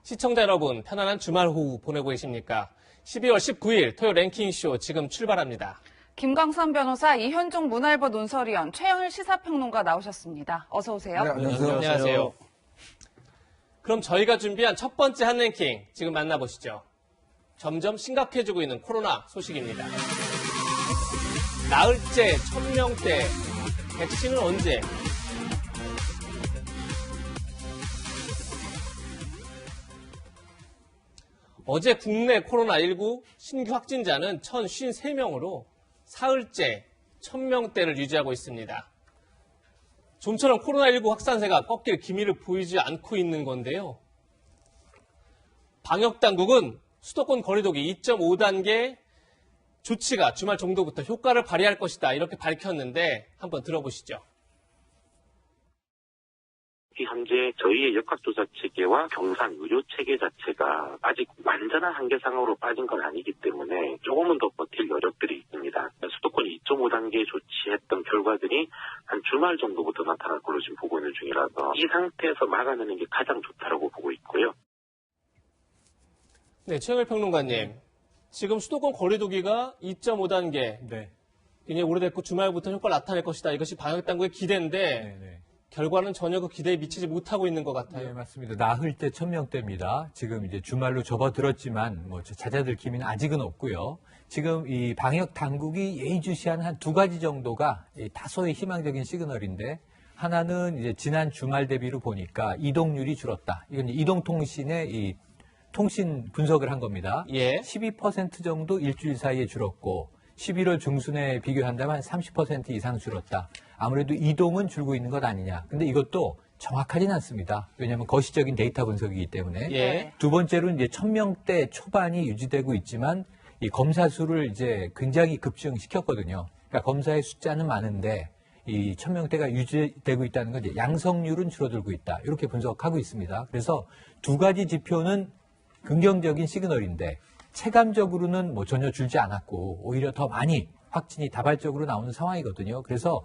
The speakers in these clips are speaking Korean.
시청자 여러분, 편안한 주말 오후 보내고 계십니까? 12월 19일 토요 랭킹쇼 지금 출발합니다. 김광선 변호사, 이현종 문화일보 논설위원, 최영일 시사평론가 나오셨습니다. 어서 오세요. 네, 안녕하세요. 안녕하세요. 그럼 저희가 준비한 첫 번째 한 랭킹 지금 만나보시죠. 점점 심각해지고 있는 코로나 소식입니다. 나흘째 1000명대, 백신은 언제? 어제 국내 코로나19 신규 확진자는 1053명으로 사흘째 1000명대를 유지하고 있습니다. 좀처럼 코로나19 확산세가 꺾일 기미를 보이지 않고 있는 건데요. 방역당국은 수도권 거리두기 2.5단계 조치가 주말 정도부터 효과를 발휘할 것이다 이렇게 밝혔는데 한번 들어보시죠. 현재 저희의 역학조사 체계와 경산 의료 체계 자체가 아직 완전한 한계 상황으로 빠진 건 아니기 때문에 조금은 더 버틸 여력들이 있습니다. 수도권 2.5단계 조치했던 결과들이 한 주말 정도부터 나타날 걸로 지금 보고 있는 중이라서 이 상태에서 막아내는 게 가장 좋다라고 보고 있고요. 네, 최영일 평론가님. 지금 수도권 거리두기가 2.5단계. 네. 굉장히 오래됐고 주말부터 효과를 나타낼 것이다. 이것이 방역당국의 기대인데 네. 결과는 전혀 그 기대에 미치지 못하고 있는 것 같아요. 네, 맞습니다. 나흘째 1000명대입니다. 지금 이제 주말로 접어들었지만 잦아들 기미는 아직은 없고요. 지금 이 방역 당국이 예의주시한 한 두 가지 정도가 다소의 희망적인 시그널인데 하나는 이제 지난 주말 대비로 보니까 이동률이 줄었다. 이건 이동통신의 이 통신 분석을 한 겁니다. 예. 12% 정도 일주일 사이에 줄었고 11월 중순에 비교한다면 한 30% 이상 줄었다. 아무래도 이동은 줄고 있는 것 아니냐. 근데 이것도 정확하진 않습니다. 왜냐하면 거시적인 데이터 분석이기 때문에. 예. 두 번째로 이제 1000명대 초반이 유지되고 있지만 이 검사 수를 이제 굉장히 급증시켰거든요. 그러니까 검사의 숫자는 많은데 이 1000명대가 유지되고 있다는 건 이제 양성률은 줄어들고 있다. 이렇게 분석하고 있습니다. 그래서 두 가지 지표는 긍정적인 시그널인데 체감적으로는 전혀 줄지 않았고 오히려 더 많이 확진이 다발적으로 나오는 상황이거든요. 그래서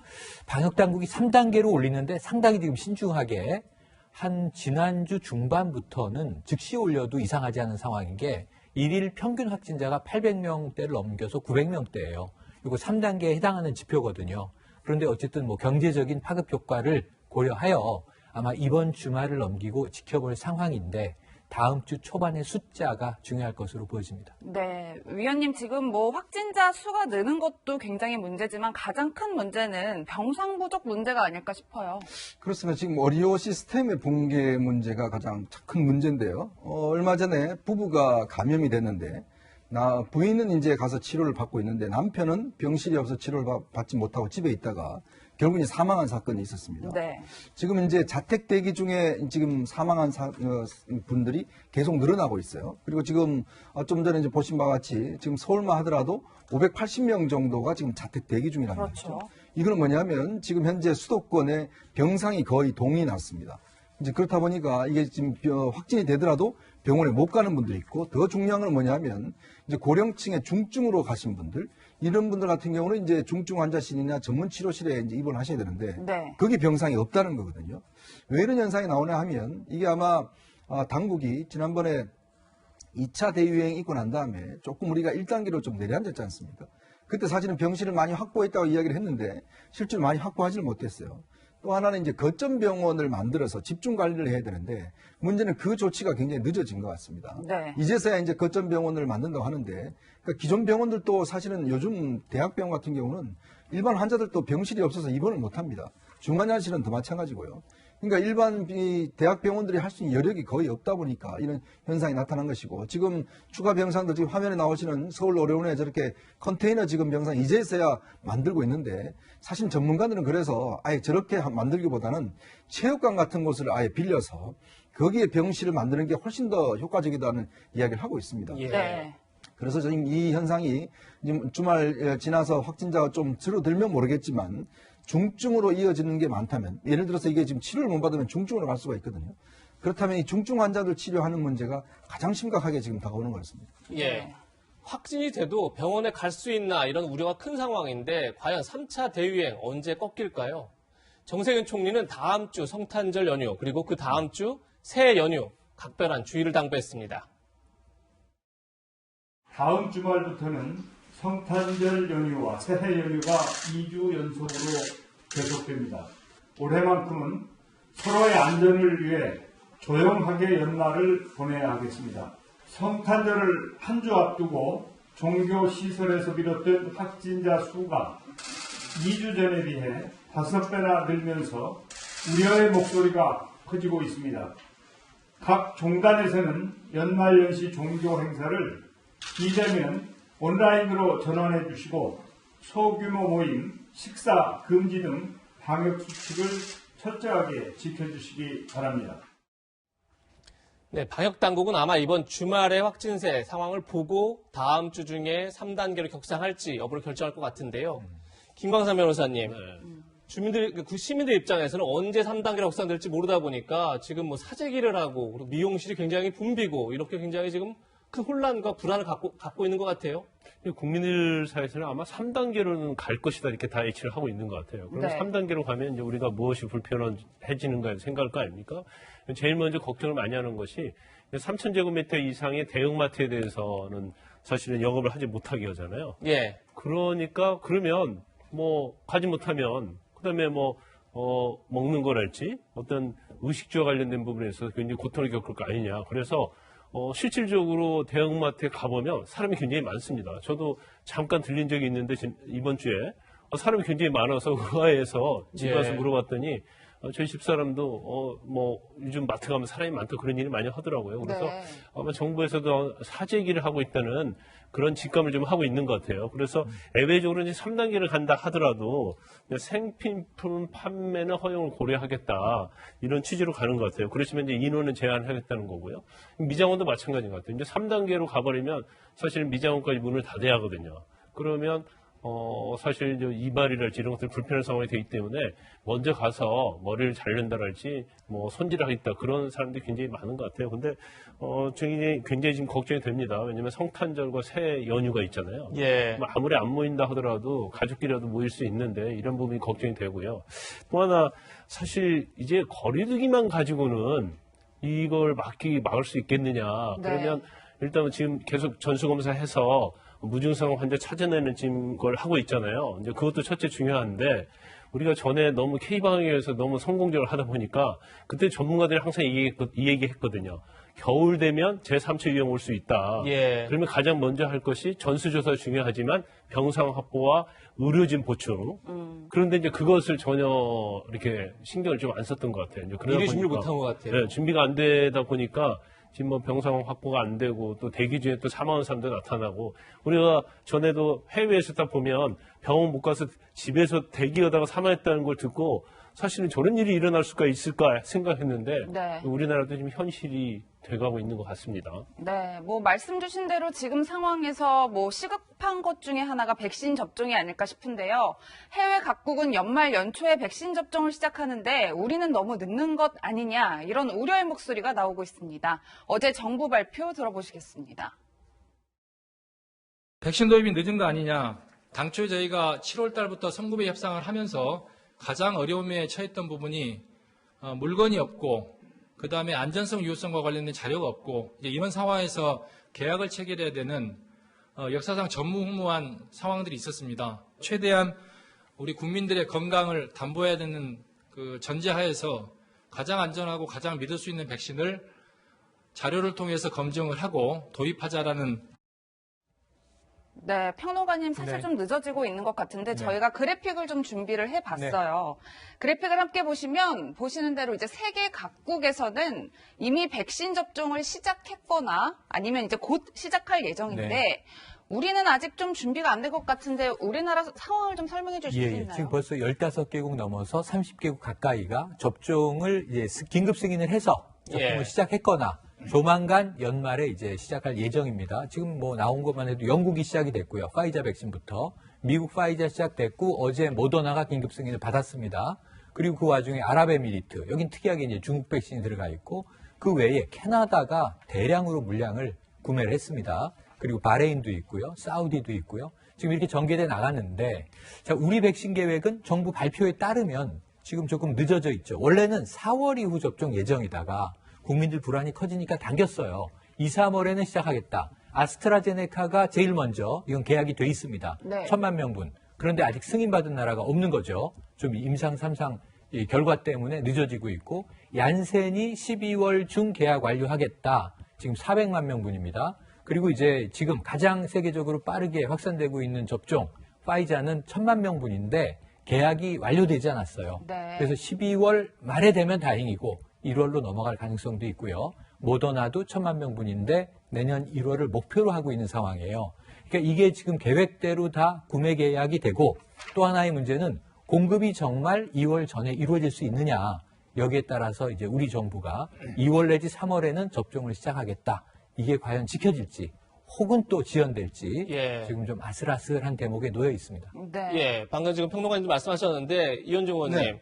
방역당국이 3단계로 올리는데 상당히 지금 신중하게 한 지난주 중반부터는 즉시 올려도 이상하지 않은 상황인 게 일일 평균 확진자가 800명대를 넘겨서 900명대예요. 이거 3단계에 해당하는 지표거든요. 그런데 어쨌든 경제적인 파급 효과를 고려하여 아마 이번 주말을 넘기고 지켜볼 상황인데 다음 주 초반의 숫자가 중요할 것으로 보여집니다. 네, 위원님 지금 확진자 수가 느는 것도 굉장히 문제지만 가장 큰 문제는 병상 부족 문제가 아닐까 싶어요. 그렇습니다. 지금 의료 시스템의 붕괴 문제가 가장 큰 문제인데요. 얼마 전에 부부가 감염이 됐는데 부인은 이제 가서 치료를 받고 있는데 남편은 병실이 없어 치료를 받지 못하고 집에 있다가 결국 이제 사망한 사건이 있었습니다. 네. 지금 이제 자택 대기 중에 지금 사망한 분들이 계속 늘어나고 있어요. 그리고 지금 좀 전에 이제 보신 바와 같이 지금 서울만 하더라도 580명 정도가 지금 자택 대기 중이라는 그렇죠. 거죠. 이거는 뭐냐면 지금 현재 수도권에 병상이 거의 동이 났습니다. 이제 그렇다 보니까 이게 지금 확진이 되더라도 병원에 못 가는 분들이 있고 더 중요한 건 뭐냐면 이제 고령층의 중증으로 가신 분들 이런 분들 같은 경우는 이제 중증 환자실이나 전문 치료실에 이제 입원을 하셔야 되는데 네. 거기 병상이 없다는 거거든요. 왜 이런 현상이 나오냐 하면 이게 아마 당국이 지난번에 2차 대유행 있고 난 다음에 조금 우리가 1단계로 좀 내려앉았지 않습니까? 그때 사실은 병실을 많이 확보했다고 이야기를 했는데 실제로 많이 확보하지를 못했어요. 또 하나는 이제 거점 병원을 만들어서 집중 관리를 해야 되는데 문제는 그 조치가 굉장히 늦어진 것 같습니다. 네. 이제서야 이제 거점 병원을 만든다고 하는데 그러니까 기존 병원들도 사실은 요즘 대학병원 같은 경우는 일반 환자들도 병실이 없어서 입원을 못 합니다. 중환자실은 더 마찬가지고요. 그러니까 일반 대학병원들이 할 수 있는 여력이 거의 없다 보니까 이런 현상이 나타난 것이고 지금 추가 병상들 지금 화면에 나오시는 서울 의료원에 저렇게 컨테이너 지금 병상 이제서야 만들고 있는데 사실 전문가들은 그래서 아예 저렇게 만들기보다는 체육관 같은 곳을 아예 빌려서 거기에 병실을 만드는 게 훨씬 더 효과적이다는 이야기를 하고 있습니다. 예. 네. 그래서 지금 이 현상이 지금 주말 지나서 확진자가 좀 줄어들면 모르겠지만 중증으로 이어지는 게 많다면 예를 들어서 이게 지금 치료를 못 받으면 중증으로 갈 수가 있거든요. 그렇다면 이 중증 환자들 치료하는 문제가 가장 심각하게 지금 다가오는 것 같습니다. 예. 확진이 돼도 병원에 갈 수 있나 이런 우려가 큰 상황인데 과연 3차 대유행 언제 꺾일까요? 정세균 총리는 다음 주 성탄절 연휴 그리고 그 다음 주 새해 연휴 각별한 주의를 당부했습니다. 다음 주말부터는 성탄절 연휴와 새해 연휴가 2주 연속으로 계속됩니다. 올해만큼은 서로의 안전을 위해 조용하게 연말을 보내야 하겠습니다. 성탄절을 한 주 앞두고 종교시설에서 비롯된 확진자 수가 2주 전에 비해 5배나 늘면서 우려의 목소리가 커지고 있습니다. 각 종단에서는 연말연시 종교 행사를 비대면 온라인으로 전환해 주시고 소규모 모임, 식사 금지 등 방역 수칙을 철저하게 지켜주시기 바랍니다. 네, 방역당국은 아마 이번 주말의 확진세 상황을 보고 다음 주 중에 3단계로 격상할지 여부를 결정할 것 같은데요. 김광삼 변호사님, 시민들 입장에서는 언제 3단계로 격상될지 모르다 보니까 지금 뭐 사재기를 하고 그리고 미용실이 굉장히 붐비고 이렇게 굉장히 지금 큰 혼란과 불안을 갖고 있는 것 같아요. 국민들 사이에서는 아마 3단계로는 갈 것이다 이렇게 다 예측을 하고 있는 것 같아요. 그럼 네. 3단계로 가면 이제 우리가 무엇이 불편해지는가 생각할 거 아닙니까? 제일 먼저 걱정을 많이 하는 것이 3,000제곱미터 이상의 대형마트에 대해서는 사실은 영업을 하지 못하게 하잖아요. 예. 그러니까 그러면 뭐 가지 못하면 그다음에 뭐 먹는 거랄지 어떤 의식주와 관련된 부분에서 굉장히 고통을 겪을 거 아니냐. 그래서 실질적으로 대형마트에 가보면 사람이 굉장히 많습니다. 저도 잠깐 들린 적이 있는데 이번 주에 사람이 굉장히 많아서 의아해서 집에 와서 예. 물어봤더니 저희 집사람도 뭐 요즘 마트 가면 사람이 많다 그런 일이 많이 하더라고요. 그래서 네. 아마 정부에서도 사재기를 하고 있다는 그런 직감을 좀 하고 있는 것 같아요. 그래서 예외적으로 이제 3단계를 간다 하더라도 생필품 판매는 허용을 고려하겠다 이런 취지로 가는 것 같아요. 그렇지만 이제 인원은 제한하겠다는 거고요. 미장원도 마찬가지인 것 같아요. 이제 3단계로 가버리면 사실 미장원까지 문을 닫아야 하거든요. 그러면 사실 이제 이발이랄지 이런 것들 불편한 상황이 되기 때문에 먼저 가서 머리를 자른다랄지 뭐 손질하겠다 그런 사람들이 굉장히 많은 것 같아요. 근데 굉장히 지금 걱정이 됩니다. 왜냐면 성탄절과 새해 연휴가 있잖아요. 예. 뭐 아무리 안 모인다 하더라도 가족끼리라도 모일 수 있는데 이런 부분이 걱정이 되고요. 또 하나 사실 이제 거리두기만 가지고는 이걸 막을 수 있겠느냐. 네. 그러면 일단 지금 계속 전수검사해서 무증상 환자 찾아내는 지금 걸 하고 있잖아요. 이제 그것도 첫째 중요한데 우리가 전에 너무 K방역에서 너무 성공적으로 하다 보니까 그때 전문가들이 항상 이 얘기했거든요. 겨울 되면 제3차 유행 올 수 있다. 예. 그러면 가장 먼저 할 것이 전수조사 중요하지만 병상 확보와 의료진 보충. 그런데 이제 그것을 전혀 이렇게 신경을 좀 안 썼던 것 같아요. 이제 그러다 미리 준비를 보니까 못한 것 같아요. 네, 준비가 안 되다 보니까 지금 뭐 병상 확보가 안 되고 또 대기 중에 또 사망한 사람도 나타나고 우리가 전에도 해외에서 딱 보면 병원 못 가서 집에서 대기하다가 사망했다는 걸 듣고 사실은 저런 일이 일어날 수가 있을까 생각했는데 네. 우리나라도 지금 현실이 돼가고 있는 것 같습니다. 네, 뭐 말씀 주신 대로 지금 상황에서 뭐 시급한 것 중에 하나가 백신 접종이 아닐까 싶은데요. 해외 각국은 연말 연초에 백신 접종을 시작하는데 우리는 너무 늦는 것 아니냐 이런 우려의 목소리가 나오고 있습니다. 어제 정부 발표 들어보시겠습니다. 백신 도입이 늦은 거 아니냐. 당초에 저희가 7월 달부터 성급의 협상을 하면서 가장 어려움에 처했던 부분이 물건이 없고 그다음에 안전성 유효성과 관련된 자료가 없고 이제 이런 상황에서 계약을 체결해야 되는 역사상 전무후무한 상황들이 있었습니다. 최대한 우리 국민들의 건강을 담보해야 되는 그 전제하에서 가장 안전하고 가장 믿을 수 있는 백신을 자료를 통해서 검증을 하고 도입하자라는. 네, 평론가님 사실 네. 좀 늦어지고 있는 것 같은데 저희가 그래픽을 좀 준비를 해봤어요. 그래픽을 함께 보시면 보시는 대로 이제 세계 각국에서는 이미 백신 접종을 시작했거나 아니면 이제 곧 시작할 예정인데 네. 우리는 아직 좀 준비가 안 된 것 같은데 우리나라 상황을 좀 설명해 주실 수 있나요? 지금 벌써 15개국 넘어서 30개국 가까이가 접종을 이제 긴급 승인을 해서 접종을 예. 시작했거나 조만간 연말에 이제 시작할 예정입니다. 지금 뭐 나온 것만 해도 영국이 시작이 됐고요. 파이자 백신부터 미국 파이자 시작됐고 어제 모더나가 긴급 승인을 받았습니다. 그리고 그 와중에 아랍에미리트 여긴 특이하게 이제 중국 백신이 들어가 있고 그 외에 캐나다가 대량으로 물량을 구매를 했습니다. 그리고 바레인도 있고요. 사우디도 있고요. 지금 이렇게 전개돼 나갔는데 자, 우리 백신 계획은 정부 발표에 따르면 지금 조금 늦어져 있죠. 원래는 4월 이후 접종 예정이다가 국민들 불안이 커지니까 당겼어요. 2, 3월에는 시작하겠다. 아스트라제네카가 제일 먼저 이건 계약이 돼 있습니다. 네. 1,000만 명분. 그런데 아직 승인받은 나라가 없는 거죠. 좀 임상 3상 이 결과 때문에 늦어지고 있고 얀센이 12월 중 계약 완료하겠다. 지금 400만 명분입니다. 그리고 이제 지금 가장 세계적으로 빠르게 확산되고 있는 접종 파이자는 1,000만 명분인데 계약이 완료되지 않았어요. 네. 그래서 12월 말에 되면 다행이고 1월로 넘어갈 가능성도 있고요. 모더나도 1,000만 명분인데 내년 1월을 목표로 하고 있는 상황이에요. 그러니까 이게 지금 계획대로 다 구매 계약이 되고 또 하나의 문제는 공급이 정말 2월 전에 이루어질 수 있느냐. 여기에 따라서 이제 우리 정부가 2월 내지 3월에는 접종을 시작하겠다. 이게 과연 지켜질지 혹은 또 지연될지 예. 지금 좀 아슬아슬한 대목에 놓여 있습니다. 네. 예, 방금 지금 평론가님도 말씀하셨는데 이현종 의원님 네.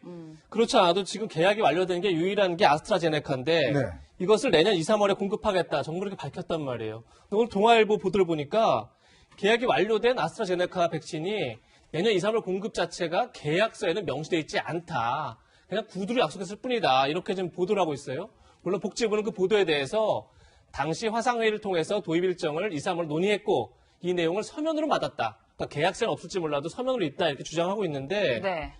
그렇지 않아도 지금 계약이 완료된 게 유일한 게 아스트라제네카인데 네. 이것을 내년 2, 3월에 공급하겠다 정부가 이렇게 밝혔단 말이에요. 오늘 동아일보 보도를 보니까 계약이 완료된 아스트라제네카 백신이 내년 2, 3월 공급 자체가 계약서에는 명시되어 있지 않다. 그냥 구두로 약속했을 뿐이다. 이렇게 지금 보도를 하고 있어요. 물론 복지부는 그 보도에 대해서 당시 화상회의를 통해서 도입 일정을 2, 3월 논의했고 이 내용을 서면으로 받았다. 그러니까 계약서는 없을지 몰라도 서면으로 있다 이렇게 주장하고 있는데 네.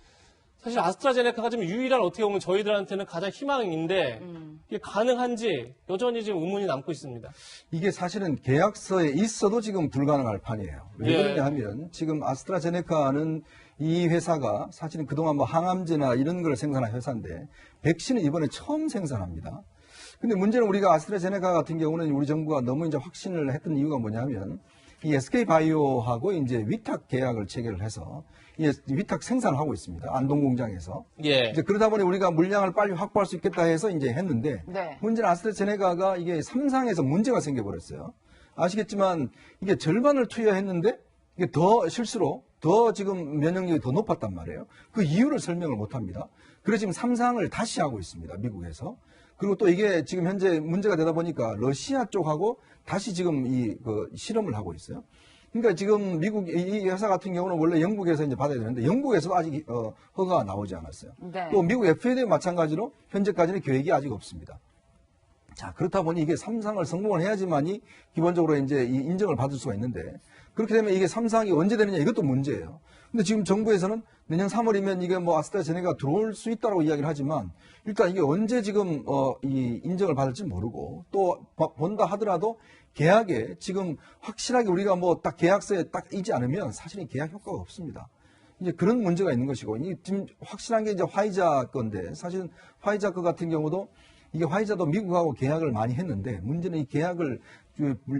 사실 아스트라제네카가 지금 유일한 어떻게 보면 저희들한테는 가장 희망인데 이게 가능한지 여전히 지금 의문이 남고 있습니다. 이게 사실은 계약서에 있어도 지금 불가능할 판이에요. 왜 예. 그러냐 하면 지금 아스트라제네카는 이 회사가 사실은 그동안 뭐 항암제나 이런 걸 생산한 회사인데 백신은 이번에 처음 생산합니다. 근데 문제는 우리가 아스트라제네카 같은 경우는 우리 정부가 너무 이제 확신을 했던 이유가 뭐냐면 이 SK바이오하고 이제 위탁 계약을 체결을 해서 이 위탁 생산을 하고 있습니다. 안동 공장에서. 예. 이제 그러다 보니 우리가 물량을 빨리 확보할 수 있겠다 해서 이제 했는데 네. 문제는 아스트라제네카가 이게 3상에서 문제가 생겨버렸어요. 아시겠지만 이게 절반을 투여했는데 이게 더 실수로 더 지금 면역력이 더 높았단 말이에요. 그 이유를 설명을 못 합니다. 그래서 지금 3상을 다시 하고 있습니다. 미국에서. 그리고 또 이게 지금 현재 문제가 되다 보니까 러시아 쪽하고 다시 지금 실험을 하고 있어요. 그러니까 지금 미국 이 회사 같은 경우는 원래 영국에서 이제 받아야 되는데 영국에서도 아직 허가가 나오지 않았어요. 네. 또 미국 FDA 마찬가지로 현재까지는 계획이 아직 없습니다. 자, 그렇다 보니 이게 3상을 성공을 해야지만이 기본적으로 이제 이 인정을 받을 수가 있는데 그렇게 되면 이게 3상이 언제 되느냐 이것도 문제예요. 근데 지금 정부에서는 내년 3월이면 이게 뭐 아스트라제네카가 들어올 수 있다고 이야기를 하지만 일단 이게 언제 지금 이 인정을 받을지 모르고 또 본다 하더라도 계약에 지금 확실하게 우리가 뭐 딱 계약서에 딱 있지 않으면 사실은 계약 효과가 없습니다. 이제 그런 문제가 있는 것이고 이 지금 확실한 게 이제 화이자 건데 사실은 화이자 거 같은 경우도 이게 화이자도 미국하고 계약을 많이 했는데 문제는 이 계약을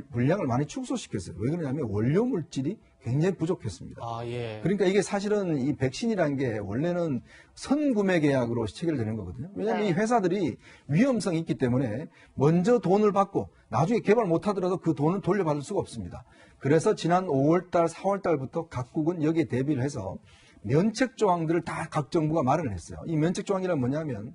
물량을 많이 축소시켰어요. 왜 그러냐면 원료 물질이 굉장히 부족했습니다. 아, 예. 그러니까 이게 사실은 이 백신이라는 게 원래는 선구매 계약으로 체결되는 거거든요. 왜냐하면 네. 이 회사들이 위험성이 있기 때문에 먼저 돈을 받고 나중에 개발 못 하더라도 그 돈을 돌려받을 수가 없습니다. 그래서 지난 5월달, 4월달부터 각국은 여기에 대비를 해서 면책 조항들을 다 각 정부가 마련을 했어요. 이 면책 조항이란 뭐냐면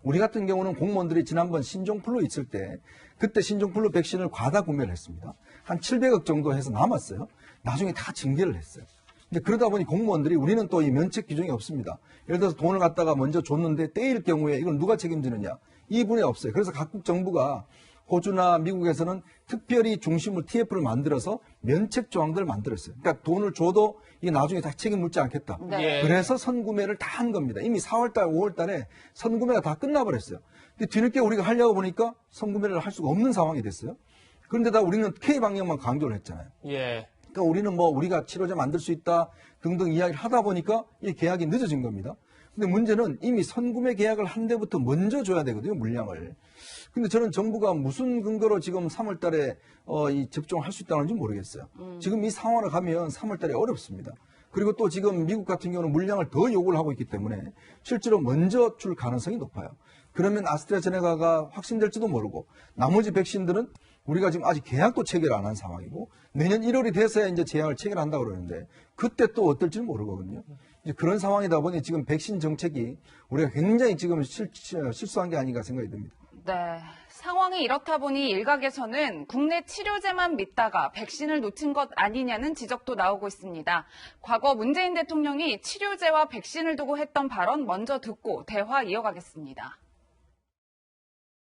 우리 같은 경우는 공무원들이 지난번 신종플루 있을 때 그때 신종플루 백신을 과다 구매를 했습니다. 한 700억 정도 해서 남았어요. 나중에 다 징계를 했어요. 이제 그러다 보니 공무원들이 우리는 또 이 면책 규정이 없습니다. 예를 들어서 돈을 갖다가 먼저 줬는데 떼일 경우에 이걸 누가 책임지느냐? 이 분이 없어요. 그래서 각국 정부가 호주나 미국에서는 특별히 중심으로 TF를 만들어서 면책 조항들을 만들었어요. 그러니까 돈을 줘도 이게 나중에 다 책임 묻지 않겠다. 네. 예. 그래서 선구매를 다 한 겁니다. 이미 4월달, 5월달에 선구매가 다 끝나버렸어요. 근데 뒤늦게 우리가 하려고 보니까 선구매를 할 수가 없는 상황이 됐어요. 그런데다 우리는 K방역만 강조를 했잖아요. 예. 그러니까 우리는 뭐 우리가 치료제 만들 수 있다 등등 이야기를 하다 보니까 이 계약이 늦어진 겁니다. 근데 문제는 이미 선구매 계약을 한 데부터 먼저 줘야 되거든요, 물량을. 근데 저는 정부가 무슨 근거로 지금 3월 달에 이 접종을 할 수 있다는지 모르겠어요. 지금 이 상황을 가면 3월 달에 어렵습니다. 그리고 또 지금 미국 같은 경우는 물량을 더 요구를 하고 있기 때문에 실제로 먼저 줄 가능성이 높아요. 그러면 아스트라제네카가 확신될지도 모르고 나머지 백신들은 우리가 지금 아직 계약도 체결 안 한 상황이고 내년 1월이 돼서야 이제 계약을 체결한다고 그러는데 그때 또 어떨지는 모르거든요. 이제 그런 상황이다 보니 지금 백신 정책이 우리가 굉장히 지금 실수한 게 아닌가 생각이 듭니다. 네. 상황이 이렇다 보니 일각에서는 국내 치료제만 믿다가 백신을 놓친 것 아니냐는 지적도 나오고 있습니다. 과거 문재인 대통령이 치료제와 백신을 두고 했던 발언 먼저 듣고 대화 이어가겠습니다.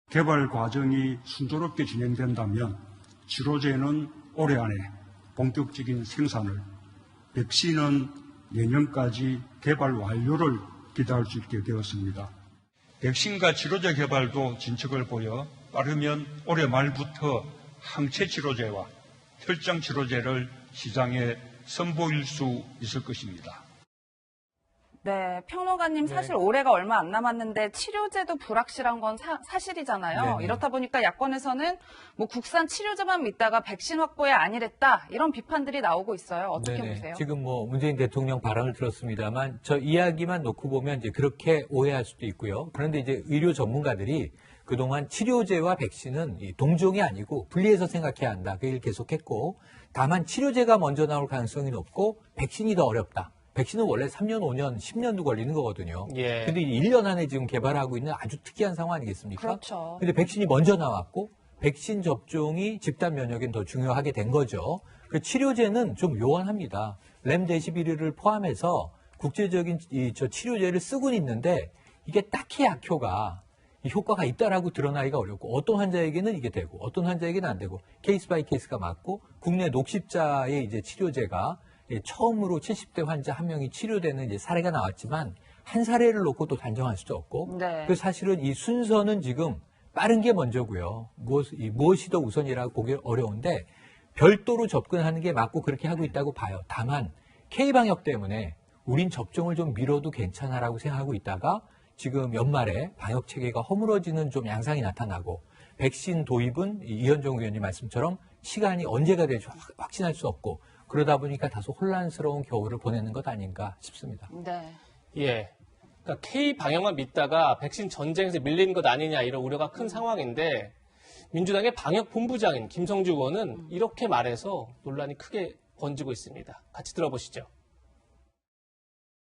개발 과정이 순조롭게 진행된다면 치료제는 올해 안에 본격적인 생산을, 백신은 내년까지 개발 완료를 기대할 수 있게 되었습니다. 백신과 치료제 개발도 진척을 보여 빠르면 올해 말부터 항체 치료제와 혈장 치료제를 시장에 선보일 수 있을 것입니다. 네, 평론가님 사실 올해가 얼마 안 남았는데 치료제도 불확실한 건 사실이잖아요. 네네. 이렇다 보니까 야권에서는 뭐 국산 치료제만 믿다가 백신 확보에 안일했다 이런 비판들이 나오고 있어요. 어떻게 네네. 보세요? 지금 뭐 문재인 대통령 발언을 들었습니다만 저 이야기만 놓고 보면 이제 그렇게 오해할 수도 있고요. 그런데 이제 의료 전문가들이 그동안 치료제와 백신은 이 동종이 아니고 분리해서 생각해야 한다. 그 얘기를 계속했고 다만 치료제가 먼저 나올 가능성이 높고 백신이 더 어렵다. 백신은 원래 3년, 5년, 10년도 걸리는 거거든요. 예. 근데 1년 안에 지금 개발하고 있는 아주 특이한 상황 아니겠습니까? 그렇죠. 근데 백신이 먼저 나왔고 백신 접종이 집단 면역엔 더 중요하게 된 거죠. 그 치료제는 좀 요원합니다. 렘데시비르를 포함해서 국제적인 저 치료제를 쓰고는 있는데 이게 딱히 약효가 이 효과가 있다라고 드러나기가 어렵고 어떤 환자에게는 이게 되고 어떤 환자에게는 안 되고 케이스 바이 케이스가 맞고 국내 녹십자의 이제 치료제가 처음으로 70대 환자 한 명이 치료되는 이제 사례가 나왔지만 한 사례를 놓고 또 단정할 수도 없고 네. 그 사실은 이 순서는 지금 빠른 게 먼저고요. 무엇이 더 우선이라고 보기 어려운데 별도로 접근하는 게 맞고 그렇게 하고 있다고 봐요. 다만 K방역 때문에 우린 접종을 좀 미뤄도 괜찮아라고 생각하고 있다가 지금 연말에 방역 체계가 허물어지는 좀 양상이 나타나고 백신 도입은 이현정 의원님 말씀처럼 시간이 언제가 될지 확신할 수 없고 그러다 보니까 다소 혼란스러운 겨울을 보내는 것 아닌가 싶습니다. 네. 예. 그러니까 K 방역만 믿다가 백신 전쟁에서 밀리는 것 아니냐 이런 우려가 큰 상황인데 민주당의 방역 본부장인 김성주 의원은 이렇게 말해서 논란이 크게 번지고 있습니다. 같이 들어보시죠.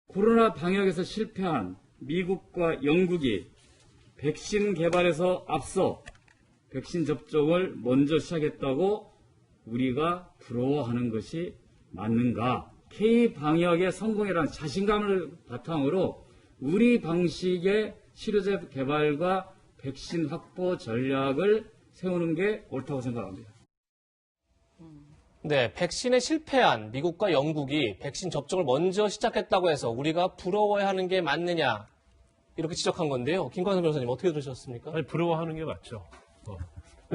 코로나 방역에서 실패한 미국과 영국이 백신 개발에서 앞서 백신 접종을 먼저 시작했다고 우리가 부러워하는 것이 맞는가? K-방역의 성공이라는 자신감을 바탕으로 우리 방식의 치료제 개발과 백신 확보 전략을 세우는 게 옳다고 생각합니다. 네, 백신에 실패한 미국과 영국이 백신 접종을 먼저 시작했다고 해서 우리가 부러워야 하는 게 맞느냐 이렇게 지적한 건데요. 김광선 변호사님 어떻게 들으셨습니까? 아니, 부러워하는 게 맞죠.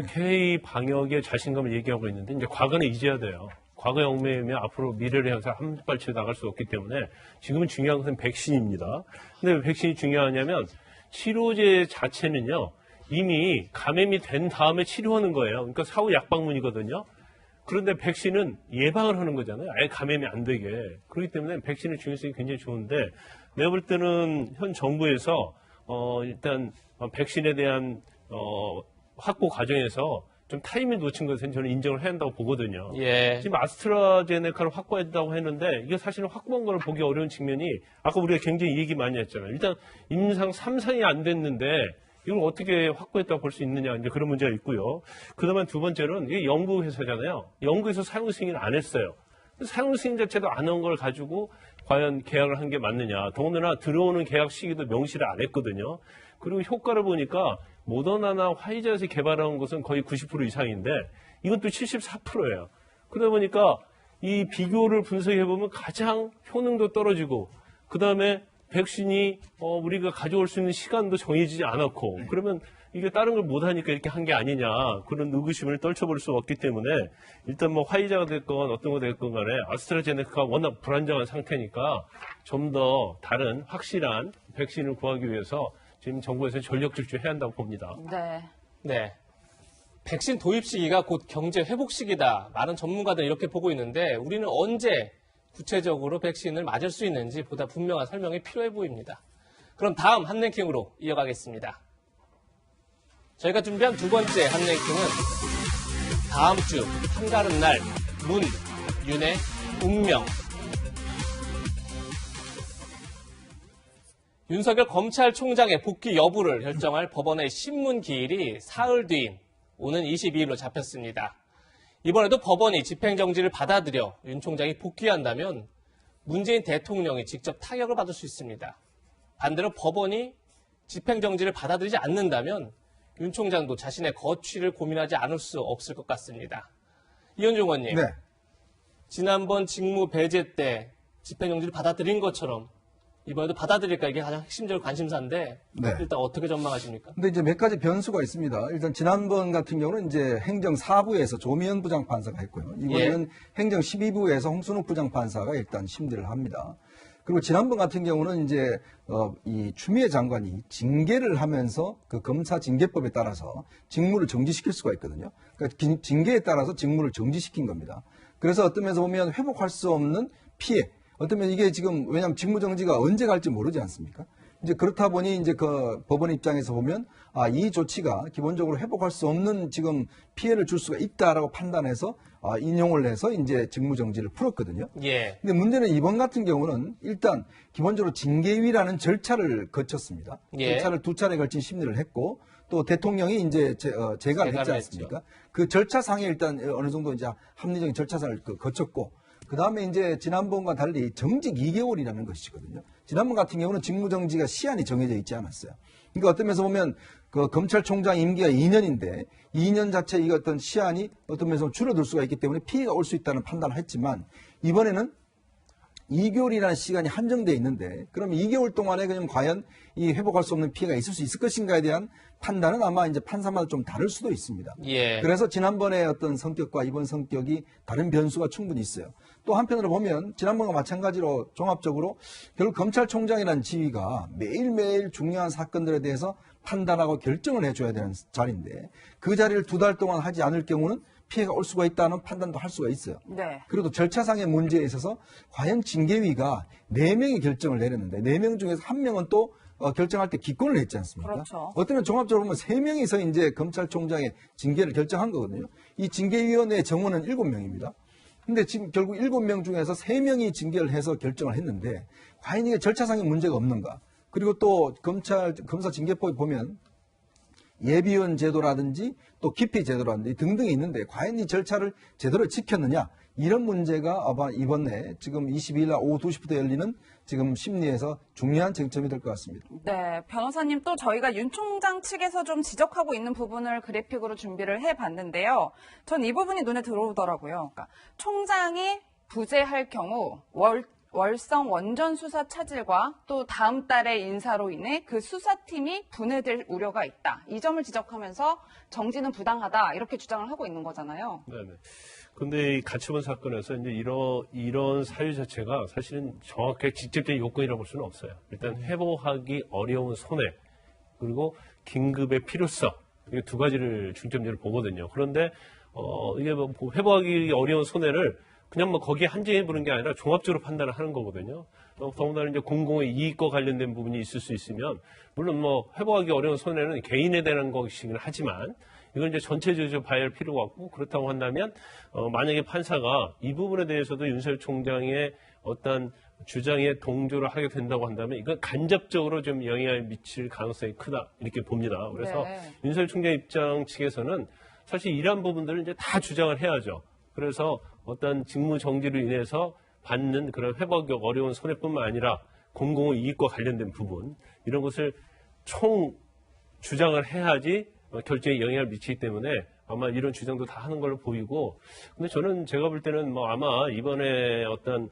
K 방역의 자신감을 얘기하고 있는데 이제 과거는 잊어야 돼요. 과거 얽매이면 앞으로 미래를 향해서 한 발치로 나갈 수 없기 때문에 지금은 중요한 것은 백신입니다. 근데 왜 백신이 중요하냐면 치료제 자체는요 이미 감염이 된 다음에 치료하는 거예요. 그러니까 사후 약방문이거든요. 그런데 백신은 예방을 하는 거잖아요. 아예 감염이 안 되게. 그렇기 때문에 백신의 중요성이 굉장히 좋은데 내가 볼 때는 현 정부에서 일단 백신에 대한 확보 과정에서 좀 타이밍 놓친 것은 저는 인정을 해야 한다고 보거든요. 예. 지금 아스트라제네카를 확보했다고 했는데 이게 사실은 확보한 걸 보기 어려운 측면이 아까 우리가 굉장히 얘기 많이 했잖아요. 일단 임상 3상이 안 됐는데 이걸 어떻게 확보했다고 볼 수 있느냐 이제 그런 문제가 있고요. 그다음에 두 번째는 이게 연구 회사잖아요. 연구에서 사용 승인을 안 했어요. 사용 승인 자체도 안 한 걸 가지고 과연 계약을 한 게 맞느냐. 더군다나 들어오는 계약 시기도 명시를 안 했거든요. 그리고 효과를 보니까 모더나나 화이자에서 개발한 것은 거의 90% 이상인데 이건 또 74%예요. 그러다 보니까 이 비교를 분석해보면 가장 효능도 떨어지고 그다음에 백신이 우리가 가져올 수 있는 시간도 정해지지 않았고 그러면 이게 다른 걸 못하니까 이렇게 한 게 아니냐 그런 의구심을 떨쳐볼 수 없기 때문에 일단 뭐 화이자가 됐건 어떤 거 됐건 간에 아스트라제네카가 워낙 불안정한 상태니까 좀 더 다른 확실한 백신을 구하기 위해서 지금 정부에서 전력 질주해야 한다고 봅니다. 네. 네. 백신 도입 시기가 곧 경제 회복 시기다. 많은 전문가들은 이렇게 보고 있는데 우리는 언제 구체적으로 백신을 맞을 수 있는지 보다 분명한 설명이 필요해 보입니다. 그럼 다음 한랭킹으로 이어가겠습니다. 저희가 준비한 두 번째 한랭킹은 다음 주 한가른 날 문, 윤의 운명. 윤석열 검찰총장의 복귀 여부를 결정할 법원의 신문 기일이 사흘 뒤인 오는 22일로 잡혔습니다. 이번에도 법원이 집행정지를 받아들여 윤 총장이 복귀한다면 문재인 대통령이 직접 타격을 받을 수 있습니다. 반대로 법원이 집행정지를 받아들이지 않는다면 윤 총장도 자신의 거취를 고민하지 않을 수 없을 것 같습니다. 이현종 의원님, 네. 지난번 직무 배제 때 집행정지를 받아들인 것처럼 이번에도 받아들일까 이게 가장 핵심적인 관심사인데 네. 일단 어떻게 전망하십니까? 근데 이제 몇 가지 변수가 있습니다. 일단 지난번 같은 경우는 이제 행정 4부에서 조미연 부장판사가 했고요. 이번에는 행정 12부에서 홍순욱 부장판사가 일단 심리를 합니다. 그리고 지난번 같은 경우는 이제 이 추미애 장관이 징계를 하면서 그 검사 징계법에 따라서 직무를 정지시킬 수가 있거든요. 그러니까 징계에 따라서 직무를 정지시킨 겁니다. 그래서 어떤 면에서 보면 회복할 수 없는 피해. 어떤 면 이게 지금 왜냐하면 직무정지가 언제 갈지 모르지 않습니까? 이제 그렇다 보니 이제 그 법원 입장에서 보면 이 조치가 기본적으로 회복할 수 없는 지금 피해를 줄 수가 있다라고 판단해서 인용을 해서 이제 직무정지를 풀었거든요. 예. 근데 문제는 이번 같은 경우는 일단 기본적으로 징계위라는 절차를 거쳤습니다. 예. 절차를 2차례 걸친 심리를 했고 또 대통령이 이제 재가를 했지 않습니까? 그 절차상에 일단 어느 정도 이제 합리적인 절차상을 거쳤고 그 다음에 이제 지난번과 달리 정직 2개월이라는 것이거든요. 지난번 같은 경우는 직무정지가 시한이 정해져 있지 않았어요. 그러니까 어떤 면에서 보면 그 검찰총장 임기가 2년인데 2년 자체 이 어떤 시한이 어떤 면에서 줄어들 수가 있기 때문에 피해가 올 수 있다는 판단을 했지만 이번에는 2개월이라는 시간이 한정되어 있는데 그러면 2개월 동안에 그냥 과연 이 회복할 수 없는 피해가 있을 수 있을 것인가에 대한 판단은 아마 이제 판사마다 좀 다를 수도 있습니다. 예. 그래서 지난번에 어떤 성격과 이번 성격이 다른 변수가 충분히 있어요. 또 한편으로 보면 지난번과 마찬가지로 종합적으로 결국 검찰총장이라는 지위가 매일매일 중요한 사건들에 대해서 판단하고 결정을 해줘야 되는 자리인데 그 자리를 2달 동안 하지 않을 경우는 피해가 올 수가 있다는 판단도 할 수가 있어요. 네. 그리고 절차상의 문제에 있어서 과연 징계위가 4명이 결정을 내렸는데 4명 중에서 1명은 또 결정할 때 기권을 했지 않습니까? 그렇죠. 어떤 종합적으로 보면 3명이서 이제 검찰총장의 징계를 결정한 거거든요. 이 징계위원회 정원은 7명입니다. 근데 지금 결국 7명 중에서 3명이 징계를 해서 결정을 했는데 과연 이게 절차상의 문제가 없는가? 그리고 또 검사 징계법에 보면 예비원 제도라든지 또 기피 제도라든지 등등이 있는데 과연 이 절차를 제대로 지켰느냐 이런 문제가 아마 이번에 지금 22일 날 오후 2시부터 열리는 지금 심리에서 중요한 쟁점이 될 것 같습니다. 네, 변호사님 또 저희가 윤 총장 측에서 좀 지적하고 있는 부분을 그래픽으로 준비를 해봤는데요. 전 이 부분이 눈에 들어오더라고요. 그러니까 총장이 부재할 경우 월성 원전 수사 차질과 또 다음 달의 인사로 인해 그 수사팀이 분해될 우려가 있다. 이 점을 지적하면서 정지는 부당하다 이렇게 주장을 하고 있는 거잖아요. 네네. 근데 이 가처분 사건에서 이제 이런 사유 자체가 사실은 정확하게 직접적인 요건이라고 볼 수는 없어요. 일단 회복하기 어려운 손해 그리고 긴급의 필요성 이 2가지를 중점적으로 보거든요. 그런데 이게 뭐 회복하기 어려운 손해를 그냥 뭐 거기에 한정해 보는 게 아니라 종합적으로 판단을 하는 거거든요. 더군다나 이제 공공의 이익과 관련된 부분이 있을 수 있으면 물론 뭐 회복하기 어려운 손해는 개인에 대한 것이긴 하지만 이건 이제 전체적으로 봐야 할 필요가 없고 그렇다고 한다면 만약에 판사가 이 부분에 대해서도 윤석열 총장의 어떤 주장에 동조를 하게 된다고 한다면 이건 간접적으로 좀 영향을 미칠 가능성이 크다 이렇게 봅니다. 그래서 네. 윤석열 총장 입장 측에서는 사실 이러한 부분들을 이제 다 주장을 해야죠. 그래서 어떤 직무 정지로 인해서 받는 그런 회복이 어려운 손해뿐만 아니라 공공의 이익과 관련된 부분 이런 것을 총 주장을 해야지 결정에 영향을 미치기 때문에 아마 이런 주장도 다 하는 걸로 보이고 근데 제가 볼 때는 뭐 아마 이번에 어떤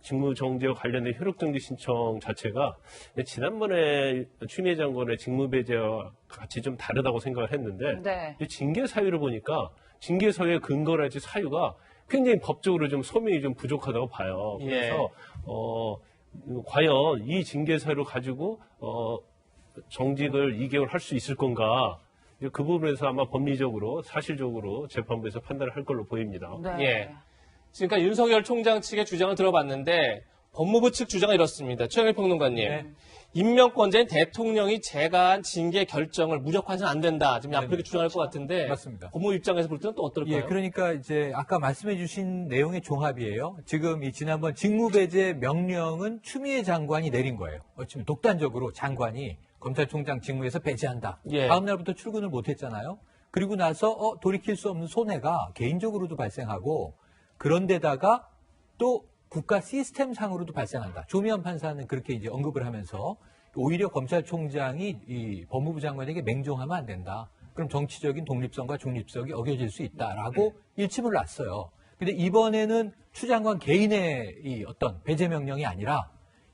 직무 정지와 관련된 효력 정지 신청 자체가 지난번에 추미애 장관의 직무 배제와 같이 좀 다르다고 생각을 했는데 네. 징계 사유를 보니까 징계 사유의 근거랄지 사유가 굉장히 법적으로 좀 소명이 좀 부족하다고 봐요. 그래서 과연 이 징계 사유를 가지고 정직을 2개월 할 수 있을 건가? 그 부분에서 아마 법리적으로 사실적으로 재판부에서 판단을 할 걸로 보입니다. 네. 예. 지금까지 윤석열 총장 측의 주장을 들어봤는데 법무부 측 주장은 이렇습니다. 최영일 평론가님. 임명권자인 대통령이 제가한 징계 결정을 무력화해서는 안 된다. 지금 앞으로 이렇게 주장할 것 같은데. 맞습니다. 법무부 입장에서 볼 때는 또 어떨까요? 예, 그러니까 이제 아까 말씀해 주신 내용의 종합이에요. 지금 이 지난번 직무배제 명령은 추미애 장관이 내린 거예요. 어쩌면 독단적으로 장관이 검찰총장 직무에서 배제한다. 예. 다음 날부터 출근을 못 했잖아요. 그리고 나서 돌이킬 수 없는 손해가 개인적으로도 발생하고 그런데다가 또 국가 시스템상으로도 발생한다. 조미연 판사는 그렇게 이제 언급을 하면서 오히려 검찰총장이 이 법무부 장관에게 맹종하면 안 된다. 그럼 정치적인 독립성과 중립성이 어겨질 수 있다라고 일침을 놨어요. 근데 이번에는 추 장관 개인의 이 어떤 배제 명령이 아니라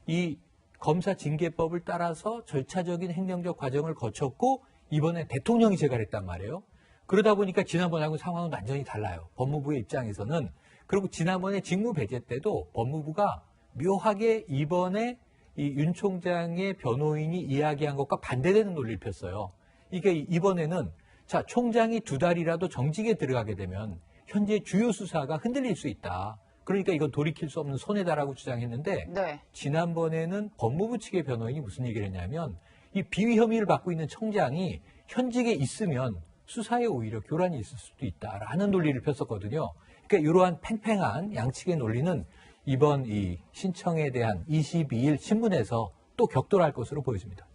이 검사 징계법을 따라서 절차적인 행정적 과정을 거쳤고 이번에 대통령이 제갈했단 말이에요. 그러다 보니까 지난번하고 상황은 완전히 달라요. 법무부의 입장에서는. 그리고 지난번에 직무 배제 때도 법무부가 묘하게 이번에 이 윤 총장의 변호인이 이야기한 것과 반대되는 논리를 폈어요. 이게 이번에는 자, 총장이 2달이라도 정직에 들어가게 되면 현재 주요 수사가 흔들릴 수 있다. 그러니까 이건 돌이킬 수 없는 손해다라고 주장했는데 네. 지난번에는 법무부 측의 변호인이 무슨 얘기를 했냐면 이 비위 혐의를 받고 있는 청장이 현직에 있으면 수사에 오히려 교란이 있을 수도 있다라는 논리를 폈었거든요. 그러니까 이러한 팽팽한 양측의 논리는 이번 이 신청에 대한 22일 신문에서 또 격돌할 것으로 보여집니다.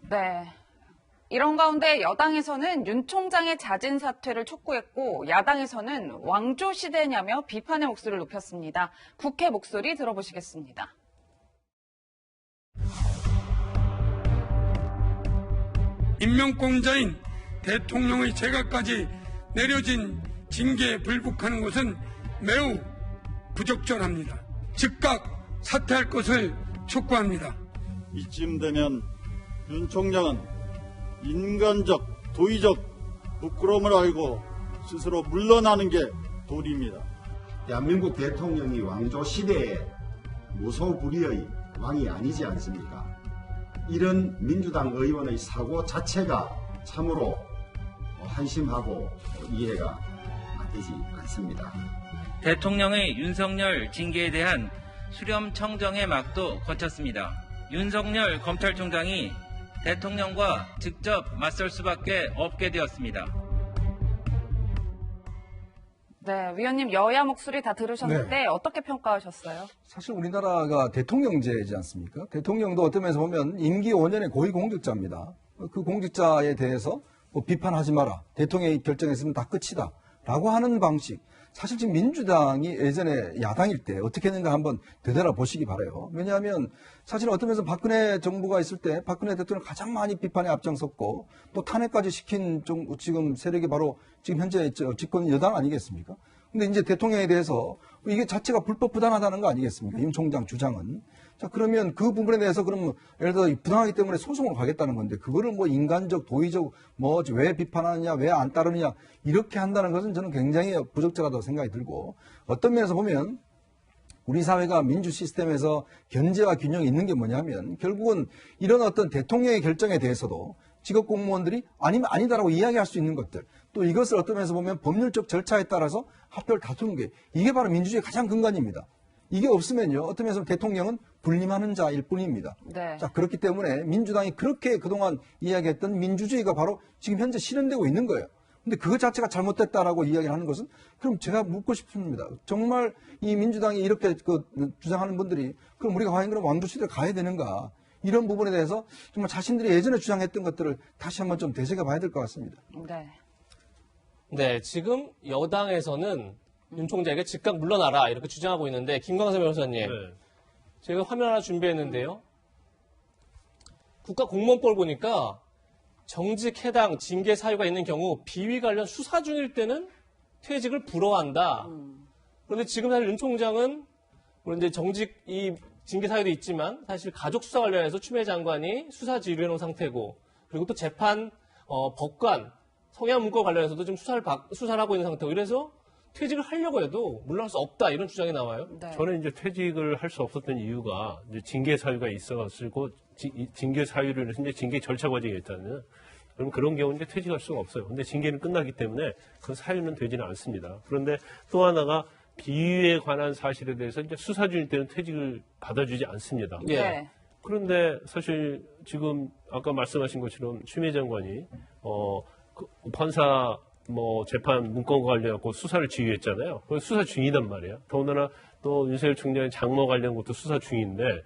네. 이런 가운데 여당에서는 윤 총장의 자진 사퇴를 촉구했고 야당에서는 왕조 시대냐며 비판의 목소리를 높였습니다. 국회 목소리 들어보시겠습니다. 임명권자인 대통령의 제각까지 내려진 징계에 불복하는 것은 매우 부적절합니다. 즉각 사퇴할 것을 촉구합니다. 이쯤 되면 윤 총장은 인간적, 도의적 부끄러움을 알고 스스로 물러나는 게 도리입니다. 대한민국 대통령이 왕조 시대에 무소불위의 왕이 아니지 않습니까? 이런 민주당 의원의 사고 자체가 참으로 한심하고 이해가 되지 않습니다. 대통령의 윤석열 징계에 대한 수렴 청정의 막도 거쳤습니다. 윤석열 검찰총장이 대통령과 직접 맞설 수밖에 없게 되었습니다. 네, 위원님 여야 목소리 다 들으셨는데 어떻게 평가하셨어요? 사실 우리나라가 대통령제이지 않습니까? 대통령도 어떤 면에서 보면 임기 5년의 고위공직자입니다. 그 공직자에 대해서 뭐 비판하지 마라. 대통령이 결정했으면 다 끝이다. 라고 하는 방식. 사실 지금 민주당이 예전에 야당일 때 어떻게 했는가 한번 되돌아보시기 바라요. 왜냐하면 사실 어떤 면에서 박근혜 정부가 있을 때 박근혜 대통령을 가장 많이 비판에 앞장섰고 또 탄핵까지 시킨 지금 세력이 바로 지금 현재 집권 여당 아니겠습니까? 근데 이제 대통령에 대해서 이게 자체가 불법 부당하다는 거 아니겠습니까? 윤 총장 주장은. 자, 그러면 그 부분에 대해서 그럼 예를 들어 부당하기 때문에 소송을 가겠다는 건데 그거를 뭐 인간적, 도의적 뭐 왜 비판하느냐, 왜 안 따르느냐 이렇게 한다는 것은 저는 굉장히 부적절하다고 생각이 들고 어떤 면에서 보면 우리 사회가 민주 시스템에서 견제와 균형이 있는 게 뭐냐면 결국은 이런 어떤 대통령의 결정에 대해서도 직업 공무원들이 아니면 아니다라고 이야기할 수 있는 것들 또 이것을 어떤 면에서 보면 법률적 절차에 따라서 합표를 다투는 게 이게 바로 민주주의의 가장 근간입니다. 이게 없으면요 어떤 면에서 대통령은 군림하는 자일 뿐입니다. 네. 자 그렇기 때문에 민주당이 그렇게 그동안 이야기했던 민주주의가 바로 지금 현재 실현되고 있는 거예요. 근데 그것 자체가 잘못됐다라고 이야기를 하는 것은 그럼 제가 묻고 싶습니다. 정말 이 민주당이 이렇게 주장하는 분들이 그럼 우리가 과연 그럼 왕조 시대를 가야 되는가? 이런 부분에 대해서 정말 자신들이 예전에 주장했던 것들을 다시 한번 좀 되새겨 봐야 될 것 같습니다. 네. 네, 지금 여당에서는 윤 총장에게 즉각 물러나라 이렇게 주장하고 있는데 김광석 변호사님, 네. 제가 화면 하나 준비했는데요. 국가공무원법을 보니까 정직 해당 징계 사유가 있는 경우 비위 관련 수사 중일 때는 퇴직을 불허한다. 그런데 지금 사실 윤 총장은 물론 이제 정직 이 징계 사유도 있지만 사실 가족 수사 관련해서 추미애 장관이 수사 지휘해놓은 상태고 그리고 또 재판 법관 성향 문건 관련해서도 지금 수사를 하고 있는 상태고 이래서 퇴직을 하려고 해도 물러날 수 없다 이런 주장이 나와요. 네. 저는 이제 퇴직을 할 수 없었던 이유가 이제 징계 사유가 있어가지고 징계 사유를 이제 징계 절차 과정이 있다면 그럼 그런 경우는 이제 퇴직할 수가 없어요. 근데 징계는 끝나기 때문에 그 사유는 되지는 않습니다. 그런데 또 하나가 비위에 관한 사실에 대해서 이제 수사 중일 때는 퇴직을 받아주지 않습니다. 예. 네. 그런데 사실 지금 아까 말씀하신 것처럼 추미애 장관이 판사 재판 문건과 관련해서 수사를 지휘했잖아요. 수사 중이단 말이에요. 더군다나 또 윤석열 총장의 장모 관련 것도 수사 중인데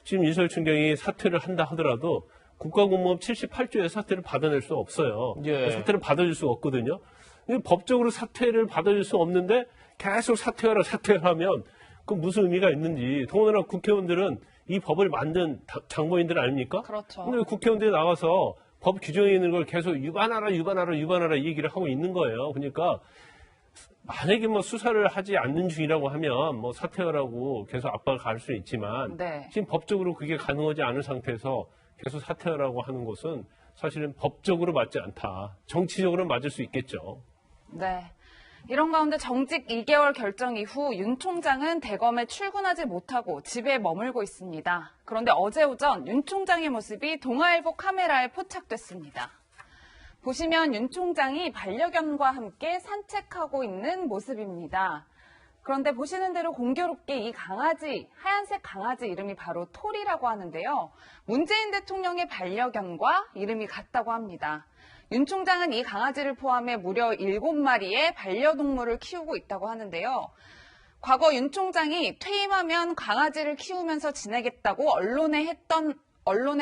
지금 윤석열 총장이 사퇴를 한다 하더라도 국가공무원 78조에 사퇴를 받아낼 수 없어요. 예. 사퇴를 받아줄 수가 없거든요. 근데 법적으로 사퇴를 받아줄 수 없는데 계속 사퇴하면 그 무슨 의미가 있는지. 더군다나 국회의원들은 이 법을 만든 장본인들 아닙니까? 그렇죠. 근데 국회의원들이 나와서 법 규정에 있는 걸 계속 위반하라 이 얘기를 하고 있는 거예요. 그러니까 만약에 뭐 수사를 하지 않는 중이라고 하면 뭐 사퇴하라고 계속 압박을 가할 수는 있지만 네. 지금 법적으로 그게 가능하지 않은 상태에서 계속 사퇴하라고 하는 것은 사실은 법적으로 맞지 않다. 정치적으로는 맞을 수 있겠죠. 네. 이런 가운데 정직 2개월 결정 이후 윤 총장은 대검에 출근하지 못하고 집에 머물고 있습니다. 그런데 어제 오전 윤 총장의 모습이 동아일보 카메라에 포착됐습니다. 보시면 윤 총장이 반려견과 함께 산책하고 있는 모습입니다. 그런데 보시는 대로 공교롭게 이 강아지, 하얀색 강아지 이름이 바로 톨이라고 하는데요. 문재인 대통령의 반려견과 이름이 같다고 합니다. 윤 총장은 이 강아지를 포함해 무려 7마리의 반려동물을 키우고 있다고 하는데요. 과거 윤 총장이 퇴임하면 강아지를 키우면서 지내겠다고 언론에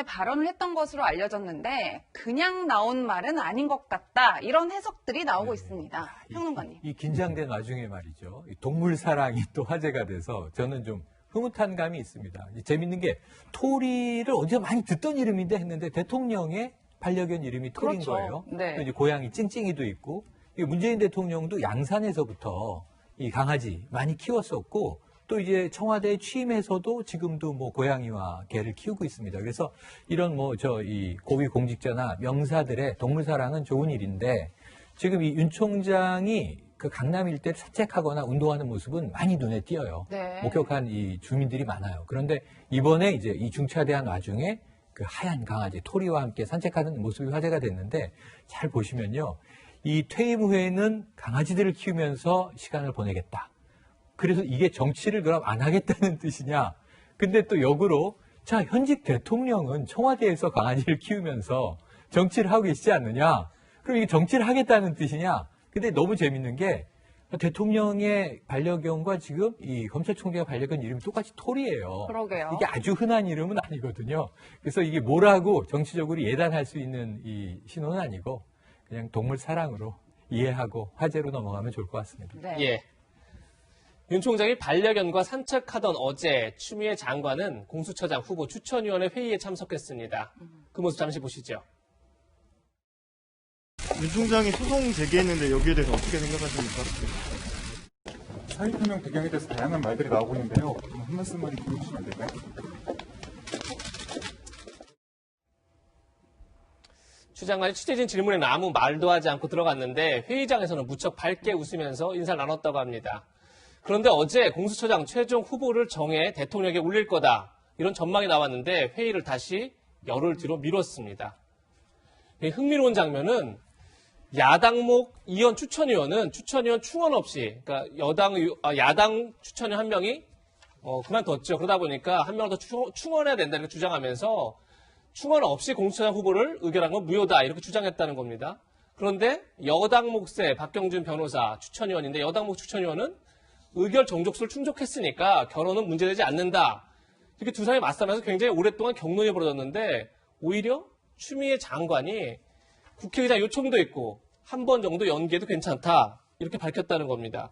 발언을 했던 것으로 알려졌는데 그냥 나온 말은 아닌 것 같다. 이런 해석들이 나오고 있습니다. 평론가님. 이 긴장된 와중에 말이죠. 이 동물 사랑이 또 화제가 돼서 저는 좀 흐뭇한 감이 있습니다. 재밌는 게 토리를 어디서 많이 듣던 이름인데 했는데 대통령의 반려견 이름이 톨인 그렇죠. 거예요. 네. 또 이제 고양이 찡찡이도 있고 문재인 대통령도 양산에서부터 이 강아지 많이 키웠었고 또 이제 청와대에 취임해서도 지금도 뭐 고양이와 개를 키우고 있습니다. 그래서 이런 이 고위 공직자나 명사들의 동물 사랑은 좋은 일인데 지금 이 윤 총장이 그 강남 일대를 산책하거나 운동하는 모습은 많이 눈에 띄어요. 네. 목격한 이 주민들이 많아요. 그런데 이번에 이제 이 중차대한 와중에 그 하얀 강아지 토리와 함께 산책하는 모습이 화제가 됐는데 잘 보시면요. 이 퇴임 후에는 강아지들을 키우면서 시간을 보내겠다. 그래서 이게 정치를 그럼 안 하겠다는 뜻이냐? 근데 또 역으로 자, 현직 대통령은 청와대에서 강아지를 키우면서 정치를 하고 계시지 않느냐? 그럼 이게 정치를 하겠다는 뜻이냐? 근데 너무 재밌는 게 대통령의 반려견과 지금 이 검찰총장의 반려견 이름이 똑같이 톨이에요. 그러게요. 이게 아주 흔한 이름은 아니거든요. 그래서 이게 뭐라고 정치적으로 예단할 수 있는 이 신호는 아니고 그냥 동물 사랑으로 이해하고 화제로 넘어가면 좋을 것 같습니다. 네. 예. 윤 총장이 반려견과 산책하던 어제 추미애 장관은 공수처장 후보 추천위원회 회의에 참석했습니다. 그 모습 잠시 보시죠. 윤 총장이 소송 제기했는데 여기에 대해서 어떻게 생각하십니까? 사회표명 배경에 대해서 다양한 말들이 나오고 있는데요. 한 말씀만 해주시면 안 될까요? 추 장관이 취재진 질문에는 아무 말도 하지 않고 들어갔는데 회의장에서는 무척 밝게 웃으면서 인사를 나눴다고 합니다. 그런데 어제 공수처장 최종 후보를 정해 대통령에게 올릴 거다. 이런 전망이 나왔는데 회의를 다시 열흘 뒤로 미뤘습니다. 흥미로운 장면은 야당목 이현 추천위원은 추천위원 충원 없이, 그러니까 야당 추천위원 한 명이 그만뒀죠. 그러다 보니까 한 명 더 충원해야 된다 이렇게 주장하면서 충원 없이 공수처장 후보를 의결한 건 무효다 이렇게 주장했다는 겁니다. 그런데 여당 몫의 박경준 변호사 추천위원인데 여당 몫 추천위원은 의결 정족수를 충족했으니까 결혼은 문제되지 않는다. 이렇게 두 사람이 맞서면서 굉장히 오랫동안 격론이 벌어졌는데 오히려 추미애 장관이 국회의장 요청도 있고 한 번 정도 연기해도 괜찮다 이렇게 밝혔다는 겁니다.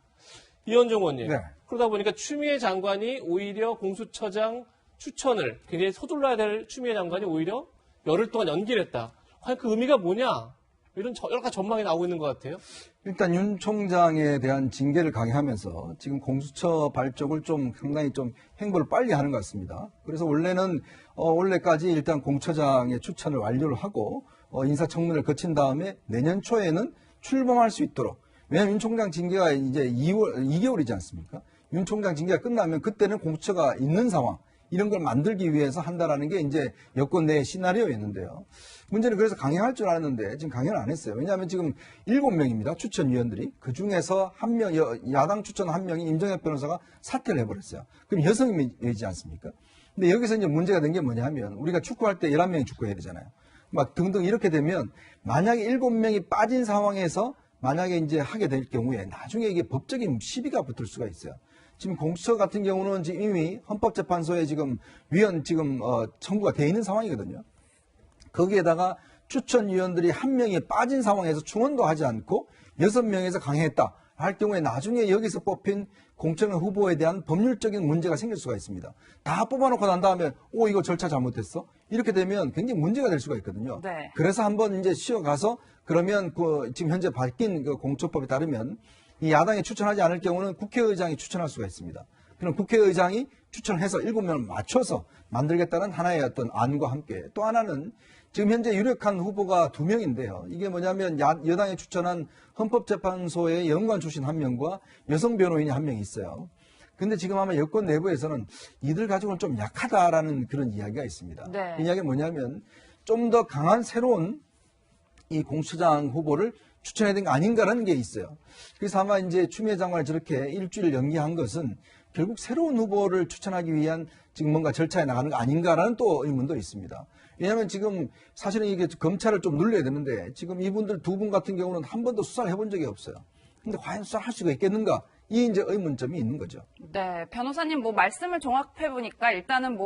이현종 의원님. 네. 그러다 보니까 추미애 장관이 오히려 공수처장 추천을 굉장히 서둘러야 될 추미애 장관이 오히려 열흘 동안 연기를 했다. 과연 그 의미가 뭐냐? 이런 여러 가지 전망이 나오고 있는 것 같아요. 일단 윤 총장에 대한 징계를 강요하면서 지금 공수처 발족을 좀 상당히 좀 행보를 빨리 하는 것 같습니다. 그래서 원래까지 일단 공처장의 추천을 완료를 하고 인사청문회를 거친 다음에 내년 초에는 출범할 수 있도록. 왜냐하면 윤 총장 징계가 이제 2개월이지 않습니까? 윤 총장 징계가 끝나면 그때는 공수처가 있는 상황. 이런 걸 만들기 위해서 한다라는 게 이제 여권 내 시나리오였는데요. 문제는 그래서 강행할 줄 알았는데 지금 강행을 안 했어요. 왜냐하면 지금 7명입니다. 추천위원들이. 그중에서 한 명, 야당 추천 한 명이 임정혁 변호사가 사퇴를 해버렸어요. 그럼 여성이지 않습니까? 근데 여기서 이제 문제가 된 게 뭐냐 하면 우리가 축구할 때 11명이 축구해야 되잖아요. 막 등등 이렇게 되면 만약에 7명이 빠진 상황에서 만약에 이제 하게 될 경우에 나중에 이게 법적인 시비가 붙을 수가 있어요. 지금 공수처 같은 경우는 지금 이미 헌법재판소에 지금 청구가 돼 있는 상황이거든요. 거기에다가 추천위원들이 한 명이 빠진 상황에서 충원도 하지 않고 6명에서 강행했다. 할 경우에 나중에 여기서 뽑힌 공천의 후보에 대한 법률적인 문제가 생길 수가 있습니다. 다 뽑아놓고 난 다음에 이거 절차 잘못했어? 이렇게 되면 굉장히 문제가 될 수가 있거든요. 네. 그래서 한번 이제 쉬어가서 그러면 지금 현재 바뀐 그 공천법에 따르면 이 야당이 추천하지 않을 경우는 국회의장이 추천할 수가 있습니다. 그럼 국회의장이 추천해서 7명을 맞춰서 만들겠다는 하나의 어떤 안과 함께 또 하나는 지금 현재 유력한 후보가 2명인데요. 이게 뭐냐면 여당이 추천한 헌법재판소의 연구관 출신 1명과 여성 변호인이 1명이 있어요. 근데 지금 아마 여권 내부에서는 이들 가지고는 좀 약하다라는 그런 이야기가 있습니다. 네. 이 이야기가 뭐냐면 좀 더 강한 새로운 이 공수처장 후보를 추천해야 되는 거 아닌가라는 게 있어요. 그래서 아마 이제 추미애 장관을 저렇게 일주일 연기한 것은 결국 새로운 후보를 추천하기 위한 지금 뭔가 절차에 나가는 거 아닌가라는 또 의문도 있습니다. 왜냐하면 지금 사실은 이게 검찰을 좀 눌러야 되는데 지금 이분들 2분 같은 경우는 한 번도 수사를 해본 적이 없어요. 근데 과연 수사할 수가 있겠는가? 이 이제 의문점이 있는 거죠. 네, 변호사님 말씀을 종합해 보니까 일단은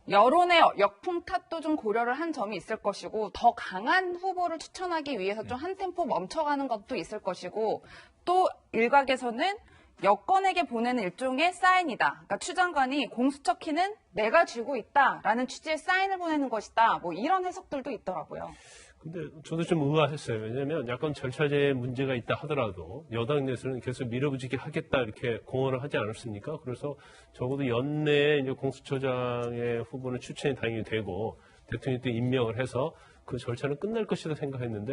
여론의 역풍 탓도 좀 고려를 한 점이 있을 것이고 더 강한 후보를 추천하기 위해서 좀 한 템포 멈춰가는 것도 있을 것이고 또 일각에서는 여권에게 보내는 일종의 사인이다. 그러니까 추 장관이 공수처 키는 내가 쥐고 있다라는 취지의 사인을 보내는 것이다. 이런 해석들도 있더라고요. 근데 저도 좀 의아했어요. 왜냐하면 약간 절차제에 문제가 있다 하더라도 여당 내에서는 계속 밀어붙이게 하겠다 이렇게 공언을 하지 않았습니까? 그래서 적어도 연내에 이제 공수처장의 후보는 추천이 당연히 되고 대통령이 또 임명을 해서 그 절차는 끝날 것이다 생각했는데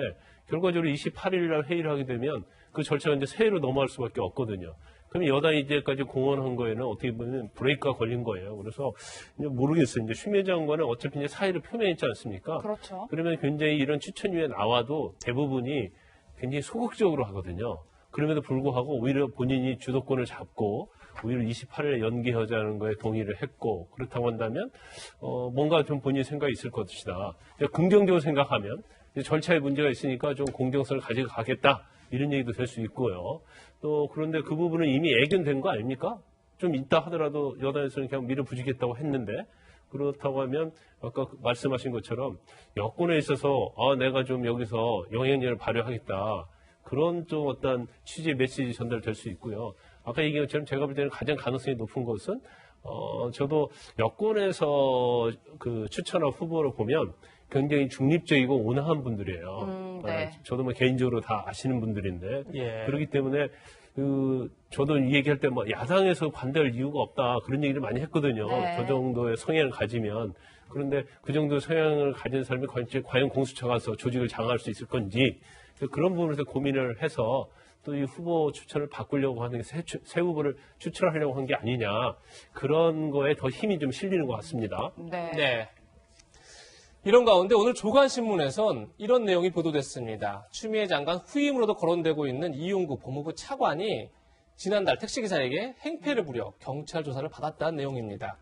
결과적으로 28일 날 회의를 하게 되면 그 절차가 이제 새해로 넘어갈 수밖에 없거든요. 그럼 여당이 이제까지 공언한 거에는 어떻게 보면 브레이크가 걸린 거예요. 그래서 이제 모르겠어요. 이제 추미애 장관은 어차피 이제 사의를 표명했지 않습니까? 그렇죠. 그러면 굉장히 이런 추천위에 나와도 대부분이 굉장히 소극적으로 하거든요. 그럼에도 불구하고 오히려 본인이 주도권을 잡고 오히려 28일에 연기하자는 거에 동의를 했고 그렇다고 한다면 뭔가 좀 본인 생각이 있을 것이다. 긍정적으로 생각하면 절차에 문제가 있으니까 좀 공정성을 가지고 가겠다. 이런 얘기도 될 수 있고요. 또 그런데 그 부분은 이미 애견된 거 아닙니까? 좀 있다 하더라도 여당에서는 그냥 밀어붙이겠다고 했는데 그렇다고 하면 아까 말씀하신 것처럼 여권에 있어서 내가 좀 여기서 영향력을 발휘하겠다. 그런 좀 어떤 취지의 메시지 전달될 수 있고요. 아까 얘기한 것처럼 제가 볼 때는 가장 가능성이 높은 것은 저도 여권에서 그 추천한 후보를 보면 굉장히 중립적이고 온화한 분들이에요. 네. 저도 개인적으로 다 아시는 분들인데 예. 그렇기 때문에 저도 이 얘기할 때 야당에서 반대할 이유가 없다 그런 얘기를 많이 했거든요. 네. 저 정도의 성향을 가지면 그런데 그 정도 성향을 가진 사람이 과연 공수처 가서 조직을 장악할 수 있을 건지 그런 부분에서 고민을 해서 또 이 후보 추천을 바꾸려고 하는 게 새 후보를 추천하려고 한 게 아니냐 그런 거에 더 힘이 좀 실리는 것 같습니다. 네. 네. 이런 가운데 오늘 조간신문에선 이런 내용이 보도됐습니다. 추미애 장관 후임으로도 거론되고 있는 이용구 법무부 차관이 지난달 택시기사에게 행패를 부려 경찰 조사를 받았다는 내용입니다.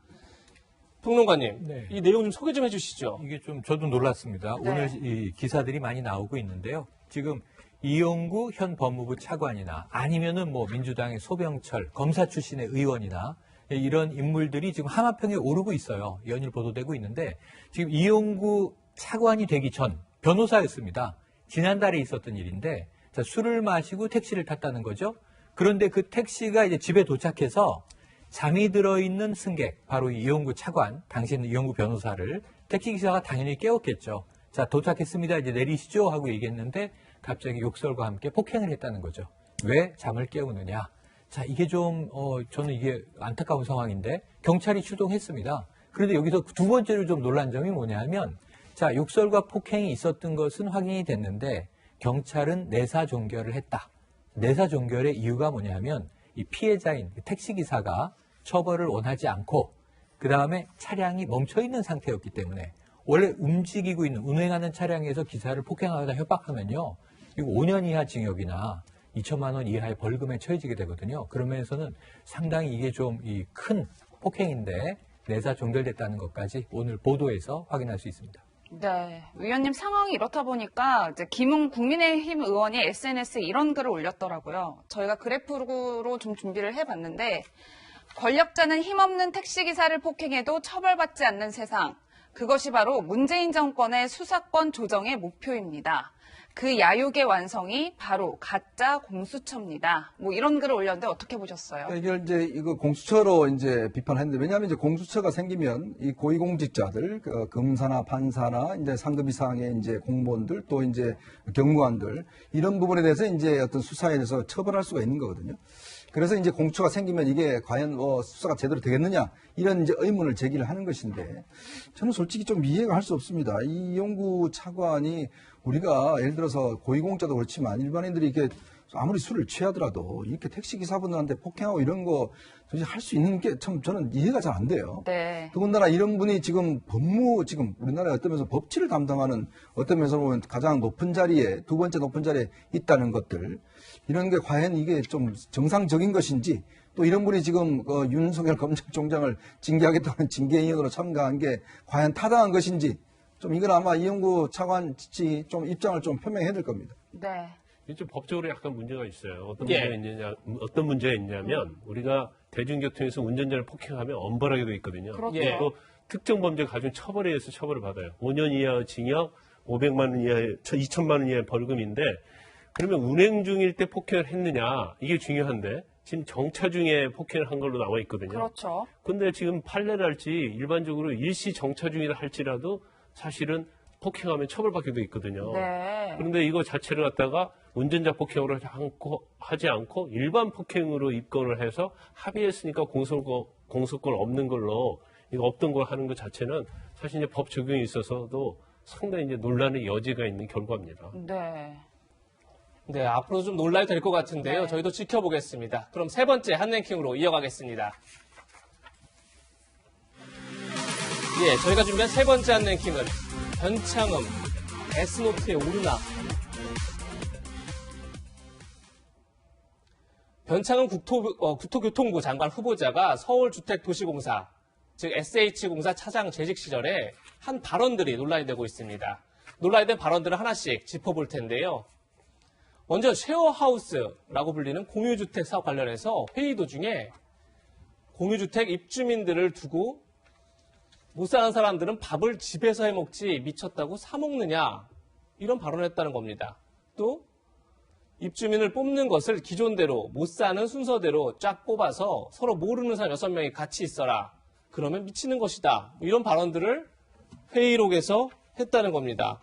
평론가님, 네. 이 내용 좀 소개 좀 해주시죠. 이게 좀 저도 놀랐습니다. 네. 오늘 이 기사들이 많이 나오고 있는데요. 지금 이용구 현 법무부 차관이나 아니면은 민주당의 소병철 검사 출신의 의원이나 이런 인물들이 지금 하마평에 오르고 있어요. 연일 보도되고 있는데 지금 이용구 차관이 되기 전 변호사였습니다. 지난달에 있었던 일인데 술을 마시고 택시를 탔다는 거죠. 그런데 그 택시가 이제 집에 도착해서 잠이 들어있는 승객, 바로 이용구 차관, 당시에는 이용구 변호사를 택시기사가 당연히 깨웠겠죠. 자, 도착했습니다. 이제 내리시죠. 하고 얘기했는데 갑자기 욕설과 함께 폭행을 했다는 거죠. 왜 잠을 깨우느냐. 자, 이게 좀, 저는 이게 안타까운 상황인데, 경찰이 출동했습니다. 그런데 여기서 두 번째로 좀 놀란 점이 뭐냐면, 자, 욕설과 폭행이 있었던 것은 확인이 됐는데, 경찰은 내사 종결을 했다. 내사 종결의 이유가 뭐냐면, 이 피해자인 택시기사가 처벌을 원하지 않고, 그 다음에 차량이 멈춰있는 상태였기 때문에, 원래 움직이고 있는, 운행하는 차량에서 기사를 폭행하거나 협박하면요, 이거 5년 이하 징역이나 2천만 원 이하의 벌금에 처해지게 되거든요. 그러면서는 상당히 이게 좀 큰 폭행인데 내사 종결됐다는 것까지 오늘 보도에서 확인할 수 있습니다. 네, 위원님 상황이 이렇다 보니까 이제 김웅 국민의힘 의원이 SNS에 이런 글을 올렸더라고요. 저희가 그래프로 좀 준비를 해봤는데 권력자는 힘없는 택시기사를 폭행해도 처벌받지 않는 세상. 그것이 바로 문재인 정권의 수사권 조정의 목표입니다. 그 야욕의 완성이 바로 가짜 공수처입니다. 뭐 이런 글을 올렸는데 어떻게 보셨어요? 이걸 이제 이거 공수처로 이제 비판했는데, 왜냐하면 이제 공수처가 생기면 이 고위공직자들, 검사나 판사나 이제 상급 이상의 이제 공무원들, 또 이제 경무관들, 이런 부분에 대해서 이제 어떤 수사에 대해서 처벌할 수가 있는 거거든요. 그래서 이제 공수처가 생기면 이게 과연 수사가 제대로 되겠느냐, 이런 이제 의문을 제기를 하는 것인데, 저는 솔직히 좀 이해가 할 수 없습니다. 이용구 차관이 우리가 예를 들어서 고위공직자도 그렇지만 일반인들이 이렇게 아무리 술을 취하더라도 이렇게 택시기사분들한테 폭행하고 이런 거 도대체 할 수 있는 게 참 저는 이해가 잘 안 돼요. 네. 더군다나 이런 분이 지금 지금 우리나라에 어떤 면에서 법치를 담당하는, 어떤 면에서 보면 가장 높은 자리에, 두 번째 높은 자리에 있다는 것들, 이런 게 과연 이게 좀 정상적인 것인지, 또 이런 분이 지금 윤석열 검찰총장을 징계하겠다는 징계위원으로 참가한 게 과연 타당한 것인지, 좀 이건 아마 이용구 차관 좀 입장을 좀 표명해야 될 겁니다. 네. 좀 법적으로 약간 문제가 있어요. 어떤 문제가 있냐면 우리가 대중교통에서 운전자를 폭행하면 엄벌하게 돼 있거든요. 그렇죠. 또 특정 범죄 가중 처벌에 의해서 처벌을 받아요. 5년 이하의 징역, 500만 원 이하의 2천만 원 이하의 벌금인데, 그러면 운행 중일 때 폭행을 했느냐, 이게 중요한데 지금 정차 중에 폭행을 한 걸로 나와 있거든요. 그렇죠. 근데 지금 판례를 할지 일반적으로 일시 정차 중이라 할지라도 사실은 폭행하면 처벌받게 돼 있거든요. 네. 그런데 이거 자체를 갖다가 운전자 폭행으로 하지 않고 일반 폭행으로 입건을 해서 합의했으니까 공소권 없는 걸로, 이거 없던 걸 하는 것 자체는 사실 이제 법 적용에 있어서도 상당히 이제 논란의 여지가 있는 결과입니다. 네. 네, 앞으로 좀 논란이 될 것 같은데요. 네. 저희도 지켜보겠습니다. 그럼 세 번째 한랭킹으로 이어가겠습니다. 예, 저희가 준비한 세 번째 한랭킹은 변창흠, 데스노트에 오르나. 변창흠 국토교통부 장관 후보자가 서울주택도시공사, 즉 SH공사 차장 재직 시절에 한 발언들이 논란이 되고 있습니다. 논란이 된 발언들을 하나씩 짚어볼 텐데요. 먼저 쉐어하우스라고 불리는 공유주택 사업 관련해서 회의 도중에 공유주택 입주민들을 두고 못 사는 사람들은 밥을 집에서 해먹지 미쳤다고 사먹느냐, 이런 발언을 했다는 겁니다. 또 입주민을 뽑는 것을 기존대로 못 사는 순서대로 쫙 뽑아서 서로 모르는 사람 6명이 같이 있어라, 그러면 미치는 것이다, 이런 발언들을 회의록에서 했다는 겁니다.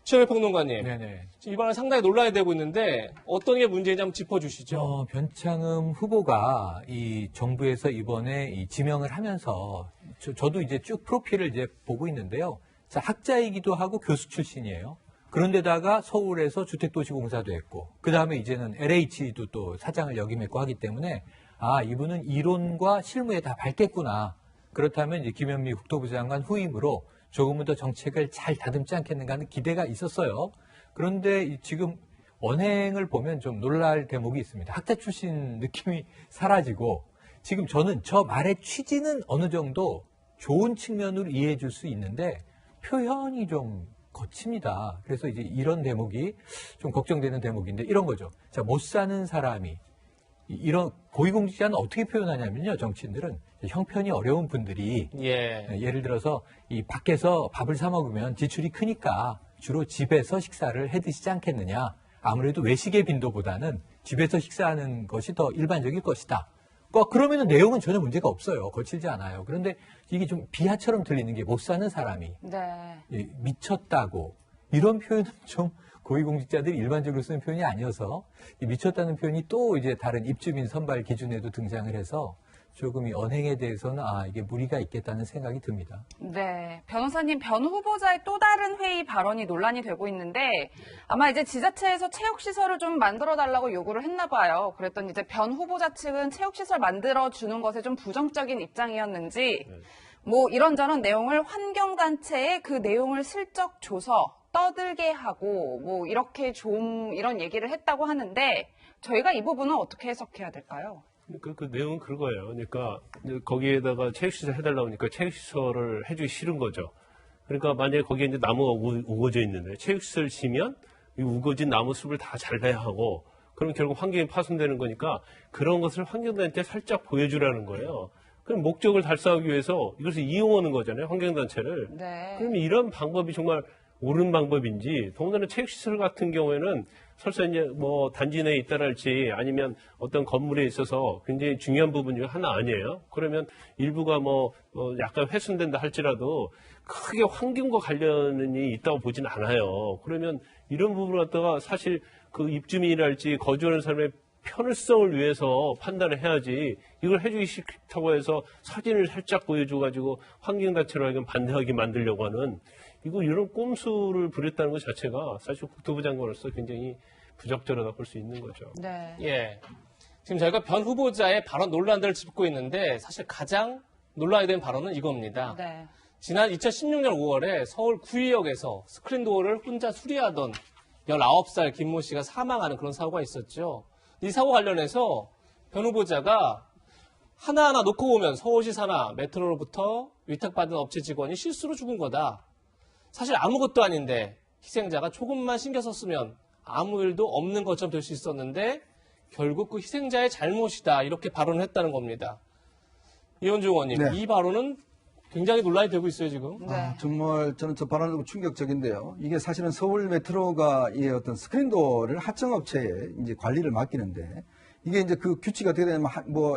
최영일 평론가님, 네네. 이번에 상당히 논란이 되고 있는데 어떤 게 문제인지 한번 짚어주시죠. 변창흠 후보가 이 정부에서 이번에 이 지명을 하면서 저도 이제 쭉 프로필을 이제 보고 있는데요. 자, 학자이기도 하고 교수 출신이에요. 그런데다가 서울에서 주택도시공사도 했고, 그 다음에 이제는 LH도 또 사장을 역임했고 하기 때문에, 아, 이분은 이론과 실무에 다 밝겠구나. 그렇다면 이제 김현미 국토부 장관 후임으로 조금은 더 정책을 잘 다듬지 않겠는가 하는 기대가 있었어요. 그런데 지금 언행을 보면 좀 놀랄 대목이 있습니다. 학자 출신 느낌이 사라지고, 지금 저는 저 말의 취지는 어느 정도 좋은 측면으로 이해해 줄 수 있는데 표현이 좀 거칩니다. 그래서 이제 이런 대목이 좀 걱정되는 대목인데, 이런 거죠. 자, 못 사는 사람이, 이런 고위공직자는 어떻게 표현하냐면요, 정치인들은 형편이 어려운 분들이 예를 들어서 이 밖에서 밥을 사 먹으면 지출이 크니까 주로 집에서 식사를 해 드시지 않겠느냐. 아무래도 외식의 빈도보다는 집에서 식사하는 것이 더 일반적일 것이다. 그러면은 내용은 전혀 문제가 없어요. 거칠지 않아요. 그런데 이게 좀 비하처럼 들리는 게, 못 사는 사람이 미쳤다고, 이런 표현은 좀 고위공직자들이 일반적으로 쓰는 표현이 아니어서, 이 미쳤다는 표현이 또 이제 다른 입주민 선발 기준에도 등장을 해서 조금 이 언행에 대해서는 이게 무리가 있겠다는 생각이 듭니다. 네, 변호사님, 변 후보자의 또 다른 회의 발언이 논란이 되고 있는데, 아마 이제 지자체에서 체육시설을 좀 만들어달라고 요구를 했나 봐요. 그랬더니 이제 변 후보자 측은 체육시설 만들어주는 것에 좀 부정적인 입장이었는지, 뭐 이런저런 내용을 환경단체에 그 내용을 슬쩍 줘서 떠들게 하고, 뭐 이렇게 좀 이런 얘기를 했다고 하는데, 저희가 이 부분은 어떻게 해석해야 될까요? 그 내용은 그거예요. 그러니까 거기에다가 체육시설 해달라고 하니까 체육시설을 해주기 싫은 거죠. 그러니까 만약에 거기에 이제 나무가 우거져 있는데 체육시설 지면 이 우거진 나무 숲을 다 잘라야 하고, 그럼 결국 환경이 파손되는 거니까 그런 것을 환경단체에 살짝 보여주라는 거예요. 그럼 목적을 달성하기 위해서 이것을 이용하는 거잖아요, 환경단체를. 네. 그러면 이런 방법이 정말 옳은 방법인지, 더군다나 체육시설 같은 경우에는 설사 이제 뭐 단지 내에 있다랄지 아니면 어떤 건물에 있어서 굉장히 중요한 부분 중 하나 아니에요. 그러면 일부가 뭐 약간 훼손된다 할지라도 크게 환경과 관련이 있다고 보진 않아요. 그러면 이런 부분을 갖다가 사실 그 입주민이랄지 거주하는 사람의 편의성을 위해서 판단을 해야지, 이걸 해주기 싫다고 해서 사진을 살짝 보여줘가지고 환경 자체로 하여금 반대하게 만들려고 하는, 이런 꼼수를 부렸다는 것 자체가 사실 국토부 장관으로서 굉장히 부적절하다고 볼 수 있는 거죠. 네. 예. 지금 저희가 변 후보자의 발언 논란들을 짚고 있는데 사실 가장 논란이 된 발언은 이겁니다. 네. 지난 2016년 5월에 서울 구의역에서 스크린도어를 혼자 수리하던 19살 김모 씨가 사망하는 그런 사고가 있었죠. 이 사고 관련해서 변 후보자가 하나하나 놓고 보면 서울시 산하 메트로로부터 위탁받은 업체 직원이 실수로 죽은 거다. 사실 아무것도 아닌데 희생자가 조금만 신경 썼으면 아무 일도 없는 것처럼 될 수 있었는데 결국 그 희생자의 잘못이다. 이렇게 발언을 했다는 겁니다. 이현주 의원님, 네. 이 발언은 굉장히 논란이 되고 있어요, 지금. 네. 정말 저는 저 발언을 듣고 충격적인데요. 이게 사실은 서울 메트로가 이 어떤 스크린도어를 하청업체에 이제 관리를 맡기는데, 이게 이제 그 규칙이 어떻게 되냐면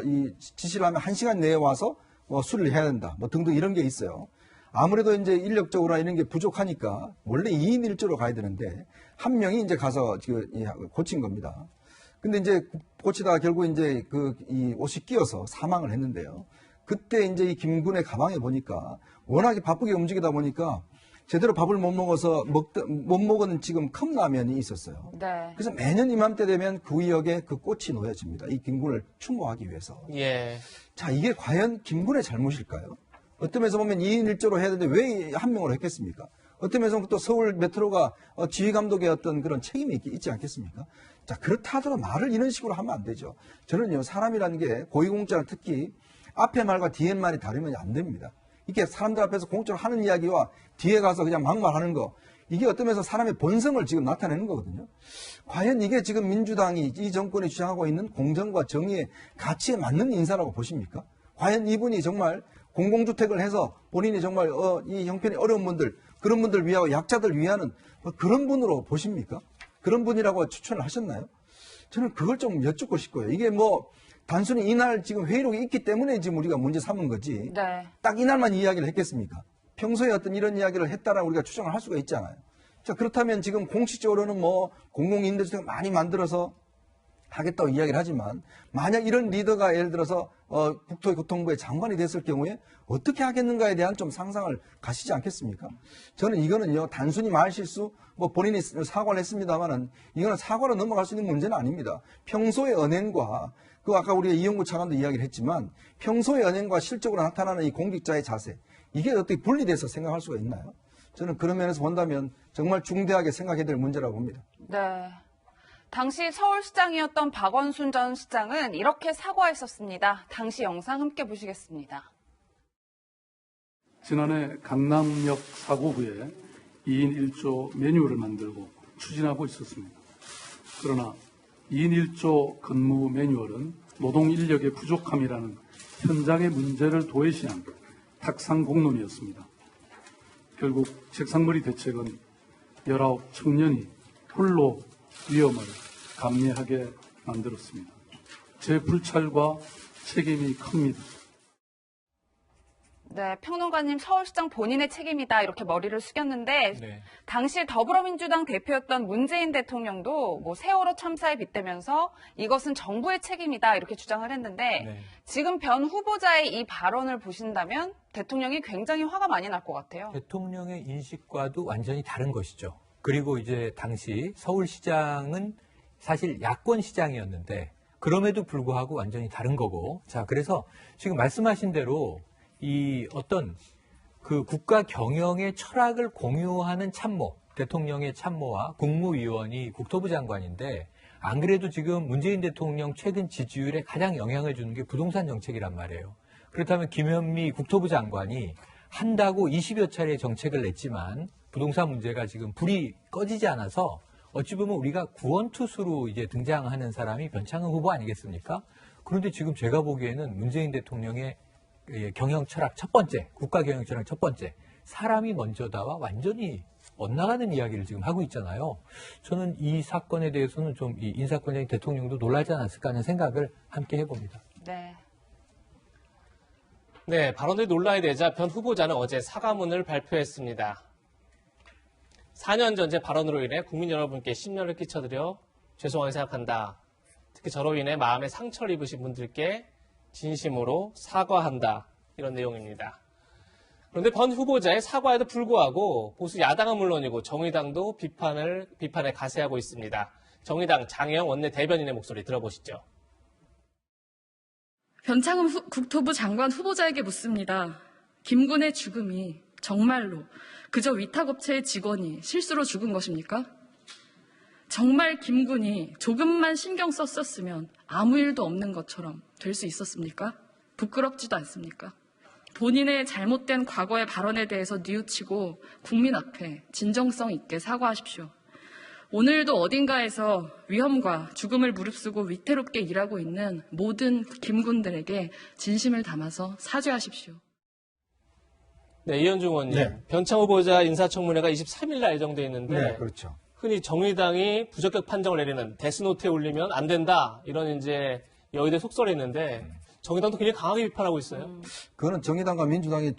이 지시를 하면 1시간 내에 와서 수리를 해야 된다. 등등 이런 게 있어요. 아무래도 이제 인력적으로 이런 게 부족하니까 원래 2인 1조로 가야 되는데 한 명이 이제 가서 고친 겁니다. 근데 이제 고치다가 결국 이제 이 옷이 끼어서 사망을 했는데요. 그때 이제 이 김군의 가방에 보니까 워낙에 바쁘게 움직이다 보니까 제대로 밥을 못 먹어서 못 먹은 지금 컵라면이 있었어요. 네. 그래서 매년 이맘때 되면 구의역에 그 꽃이 놓여집니다. 이 김군을 추모하기 위해서. 예. 자, 이게 과연 김군의 잘못일까요? 어떤 면에서 보면 2인 1조로 해야 되는데 왜 한 명으로 했겠습니까? 어떤 면에서 또 서울 메트로가 지휘 감독의 어떤 그런 책임이 있지 않겠습니까? 자, 그렇다 하더라도 말을 이런 식으로 하면 안 되죠. 저는요, 사람이라는 게 고위공직자는 특히 앞에 말과 뒤에 말이 다르면 안 됩니다. 이게 사람들 앞에서 공적으로 하는 이야기와 뒤에 가서 그냥 막말하는 거, 이게 어떤 면에서 사람의 본성을 지금 나타내는 거거든요. 과연 이게 지금 민주당이 이 정권이 주장하고 있는 공정과 정의의 가치에 맞는 인사라고 보십니까? 과연 이분이 정말 공공주택을 해서 본인이 정말 이 형편이 어려운 분들, 그런 분들 위하고 약자들 위하는 그런 분으로 보십니까? 그런 분이라고 추천을 하셨나요? 저는 그걸 좀 여쭙고 싶고요. 이게 단순히 이날 지금 회의록이 있기 때문에 지금 우리가 문제 삼은 거지. 네. 딱 이날만 이야기를 했겠습니까? 평소에 어떤 이런 이야기를 했다라고 우리가 추정을 할 수가 있잖아요. 자, 그렇다면 지금 공식적으로는 공공임대주택 많이 만들어서 하겠다고 이야기를 하지만 만약 이런 리더가 예를 들어서 국토교통부의 장관이 됐을 경우에 어떻게 하겠는가에 대한 좀 상상을 가시지 않겠습니까? 저는 이거는요, 단순히 말실수, 본인이 사과를 했습니다만은 이거는 사과로 넘어갈 수 있는 문제는 아닙니다. 평소의 언행과 아까 우리가 이용구 차관도 이야기를 했지만 평소의 언행과 실적으로 나타나는 이 공직자의 자세, 이게 어떻게 분리돼서 생각할 수가 있나요? 저는 그런 면에서 본다면 정말 중대하게 생각해야 될 문제라고 봅니다. 네. 당시 서울시장이었던 박원순 전 시장은 이렇게 사과했었습니다. 당시 영상 함께 보시겠습니다. 지난해 강남역 사고 후에 2인 1조 매뉴얼을 만들고 추진하고 있었습니다. 그러나 2인 1조 근무 매뉴얼은 노동 인력의 부족함이라는 현장의 문제를 도외시한 탁상공론이었습니다. 결국 책상머리 대책은 19 청년이 홀로 위험을 감내하게 만들었습니다. 제 불찰과 책임이 큽니다. 네, 평론가님 서울시장 본인의 책임이다 이렇게 머리를 숙였는데 네. 당시 더불어민주당 대표였던 문재인 대통령도 세월호 참사에 빗대면서 이것은 정부의 책임이다 이렇게 주장을 했는데 네. 지금 변 후보자의 이 발언을 보신다면 대통령이 굉장히 화가 많이 날 것 같아요. 대통령의 인식과도 완전히 다른 것이죠. 그리고 이제 당시 서울시장은 사실 야권 시장이었는데 그럼에도 불구하고 완전히 다른 거고. 자, 그래서 지금 말씀하신 대로 이 어떤 그 국가 경영의 철학을 공유하는 참모, 대통령의 참모와 국무위원이 국토부 장관인데 안 그래도 지금 문재인 대통령 최근 지지율에 가장 영향을 주는 게 부동산 정책이란 말이에요. 그렇다면 김현미 국토부 장관이 한다고 20여 차례 정책을 냈지만 부동산 문제가 지금 불이 꺼지지 않아서 어찌 보면 우리가 구원투수로 이제 등장하는 사람이 변창흠 후보 아니겠습니까? 그런데 지금 제가 보기에는 문재인 대통령의 경영 철학 첫 번째, 국가 경영 철학 첫 번째, 사람이 먼저다와 완전히 엇나가는 이야기를 지금 하고 있잖아요. 저는 이 사건에 대해서는 좀 이 인사권자인 대통령도 놀라지 않았을까 하는 생각을 함께 해봅니다. 네. 네, 발언들이 논란이 되자 변 후보자는 어제 사과문을 발표했습니다. 4년 전 제 발언으로 인해 국민 여러분께 심려를 끼쳐드려 죄송하게 생각한다. 특히 저로 인해 마음에 상처를 입으신 분들께 진심으로 사과한다. 이런 내용입니다. 그런데 변 후보자의 사과에도 불구하고 보수 야당은 물론이고 정의당도 비판에 가세하고 있습니다. 정의당 장혜영 원내 대변인의 목소리 들어보시죠. 변창흠 국토부 장관 후보자에게 묻습니다. 김군의 죽음이 정말로 그저 위탁업체의 직원이 실수로 죽은 것입니까? 정말 김군이 조금만 신경 썼었으면 아무 일도 없는 것처럼 될 수 있었습니까? 부끄럽지도 않습니까? 본인의 잘못된 과거의 발언에 대해서 뉘우치고 국민 앞에 진정성 있게 사과하십시오. 오늘도 어딘가에서 위험과 죽음을 무릅쓰고 위태롭게 일하고 있는 모든 김군들에게 진심을 담아서 사죄하십시오. 네, 이현중 의원님. 네. 변창 후보자 인사청문회가 23일 날 예정되어 있는데 네, 그렇죠. 흔히 정의당이 부적격 판정을 내리는 데스노트에 올리면 안 된다. 이런 이제 여의도에 속설이 있는데 정의당도 굉장히 강하게 비판하고 있어요. 그거는 정의당과 민주당이